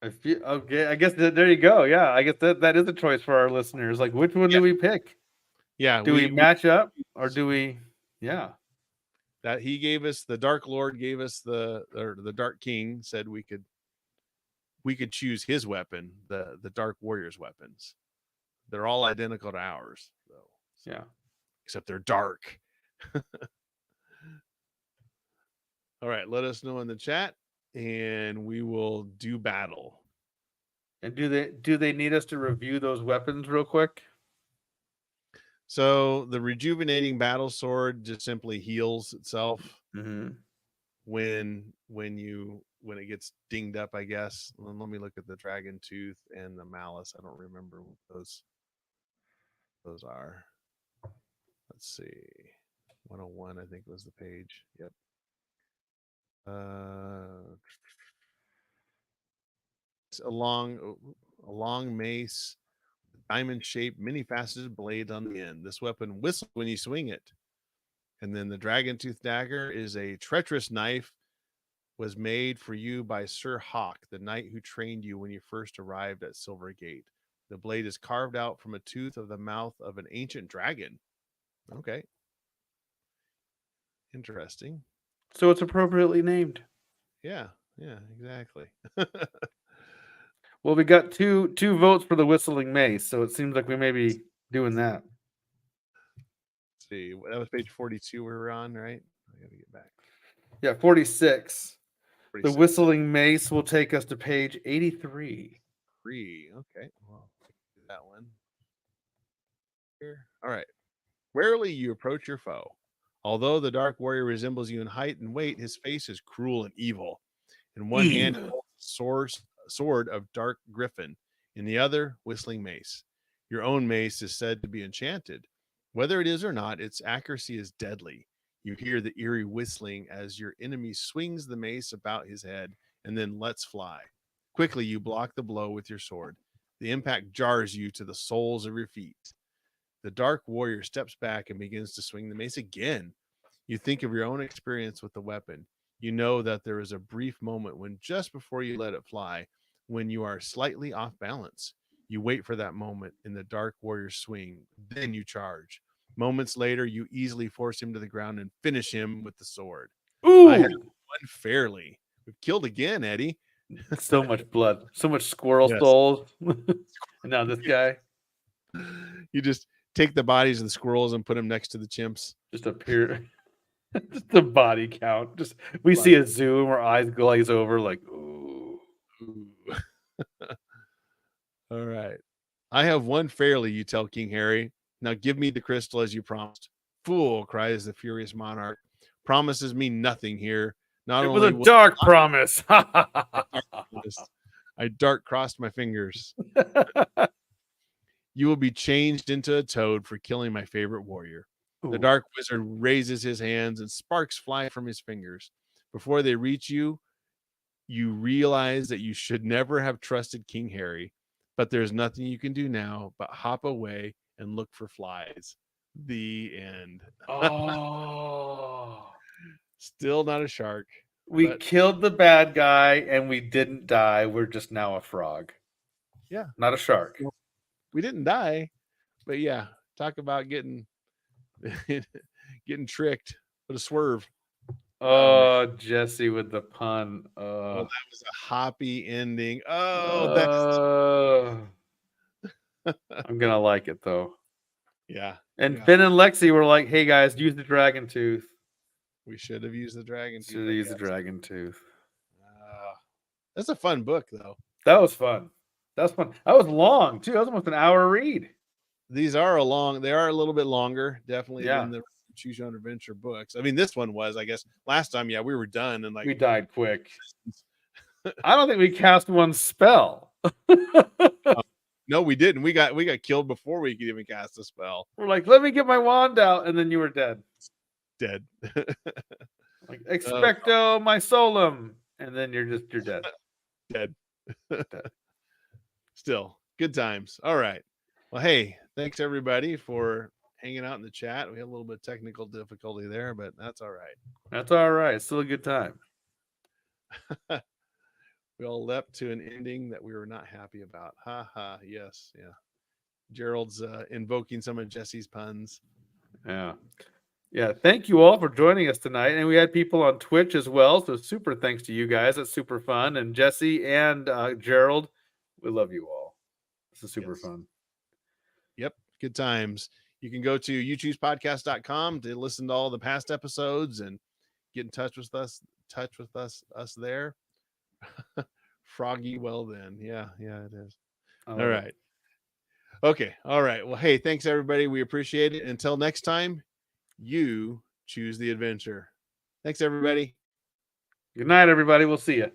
Speaker 2: Okay, I guess there you go. Yeah, I guess that is a choice for our listeners. Like, which one do we pick?
Speaker 1: Yeah.
Speaker 2: Do we match up or do we? Yeah.
Speaker 1: That he gave us, the Dark Lord gave us the Dark King said we could choose his weapon, the Dark Warrior's weapons. They're all identical to ours, though.
Speaker 2: Yeah.
Speaker 1: Except they're dark. All right, let us know in the chat, and we will do battle.
Speaker 2: And do they need us to review those weapons real quick?
Speaker 1: So the rejuvenating battle sword just simply heals itself
Speaker 2: Mm-hmm.
Speaker 1: when it gets dinged up, I guess. Let me look at the dragon tooth and the malice. I don't remember what those are. Let's see. 101, I think, was the page. Yep. It's a long mace, diamond shaped, many faceted blade on the end. This weapon whistles when you swing it. And then the dragon tooth dagger is a treacherous knife, was made for you by Sir Hawk, the knight who trained you when you first arrived at Silver Gate. The blade is carved out from a tooth of the mouth of an ancient dragon. Okay. Interesting.
Speaker 2: So it's appropriately named.
Speaker 1: Yeah, exactly.
Speaker 2: Well, we got two votes for the whistling mace, so it seems like we may be doing that.
Speaker 1: Let's see. That was page 42 we were on, right? I gotta get back.
Speaker 2: Yeah, 46.
Speaker 1: 46.
Speaker 2: The whistling mace will take us to page 83.
Speaker 1: Okay. Well, that one. Here. All right. Warily you approach your foe. Although the Dark Warrior resembles you in height and weight, his face is cruel and evil. In one hand, he holds a sword of dark griffin. In the other, whistling mace. Your own mace is said to be enchanted. Whether it is or not, its accuracy is deadly. You hear the eerie whistling as your enemy swings the mace about his head and then lets fly. Quickly, you block the blow with your sword. The impact jars you to the soles of your feet. The Dark Warrior steps back and begins to swing the mace again. You think of your own experience with the weapon. You know that there is a brief moment when just before you let it fly, when you are slightly off balance. You wait for that moment in the Dark Warrior's swing. Then you charge. Moments later, you easily force him to the ground and finish him with the sword.
Speaker 2: Ooh!
Speaker 1: I have won fairly. We've killed again, Eddie.
Speaker 2: So much blood. So much squirrel
Speaker 1: Yes.
Speaker 2: souls. And now this guy.
Speaker 1: You just take the bodies of the squirrels and put them next to the chimps.
Speaker 2: Just appear. Just the body count. Just we see a zoo and our eyes glaze over like, ooh.
Speaker 1: All right. I have won fairly, you tell King Harry. Now give me the crystal as you promised. Fool, cries the furious monarch. Promises mean nothing here. Not
Speaker 2: It was
Speaker 1: only
Speaker 2: a dark promise.
Speaker 1: I dark crossed my fingers. You will be changed into a toad for killing my favorite warrior. The dark wizard raises his hands and sparks fly from his fingers. Before they reach you, you realize that you should never have trusted King Harry, but there's nothing you can do now but hop away and look for flies. The end.
Speaker 2: Oh.
Speaker 1: Still not a shark.
Speaker 2: We killed the bad guy and we didn't die. We're just now a frog.
Speaker 1: Yeah.
Speaker 2: Not a shark.
Speaker 1: We didn't die, but yeah, talk about getting tricked with a swerve.
Speaker 2: Oh, Jesse with the pun.
Speaker 1: Well, that was a hoppy ending. Oh,
Speaker 2: I'm gonna like it though.
Speaker 1: Yeah.
Speaker 2: And
Speaker 1: yeah.
Speaker 2: Finn and Lexi were like, "Hey guys, use the dragon tooth."
Speaker 1: We should have used the dragon tooth.
Speaker 2: Should have used the dragon tooth.
Speaker 1: That's a fun book, though.
Speaker 2: That was fun. That was fun. That was long too. That was almost an hour read.
Speaker 1: These are they are a little bit longer, definitely,
Speaker 2: Yeah.
Speaker 1: than the Choose Your Own Adventure books. I mean, this one was, I guess, last time, yeah, we were done and like
Speaker 2: We died quick. I don't think we cast one spell.
Speaker 1: No, we didn't. We got killed before we could even cast a spell.
Speaker 2: We're like, let me get my wand out, and then you were dead.
Speaker 1: Dead.
Speaker 2: Like expecto my solum, and then you're dead.
Speaker 1: Dead. Still, good times. All right. Well, hey, thanks everybody for hanging out in the chat. We had a little bit of technical difficulty there, but that's all right.
Speaker 2: That's all right. It's still a good time.
Speaker 1: We all leapt to an ending that we were not happy about. Ha ha. Yes. Yeah. Gerald's invoking some of Jesse's puns.
Speaker 2: Yeah. Yeah, thank you all for joining us tonight. And we had people on Twitch as well. So super thanks to you guys. That's super fun. And Jesse and Gerald, we love you all. This is super fun.
Speaker 1: Yep. Good times. You can go to uchoosepodcast.com to listen to all the past episodes and get in touch with us there. Froggy, well then. Yeah, it is. All right. Okay. All right. Well, hey, thanks everybody. We appreciate it. Until next time, you choose the adventure. Thanks everybody.
Speaker 2: Good night, everybody. We'll see you.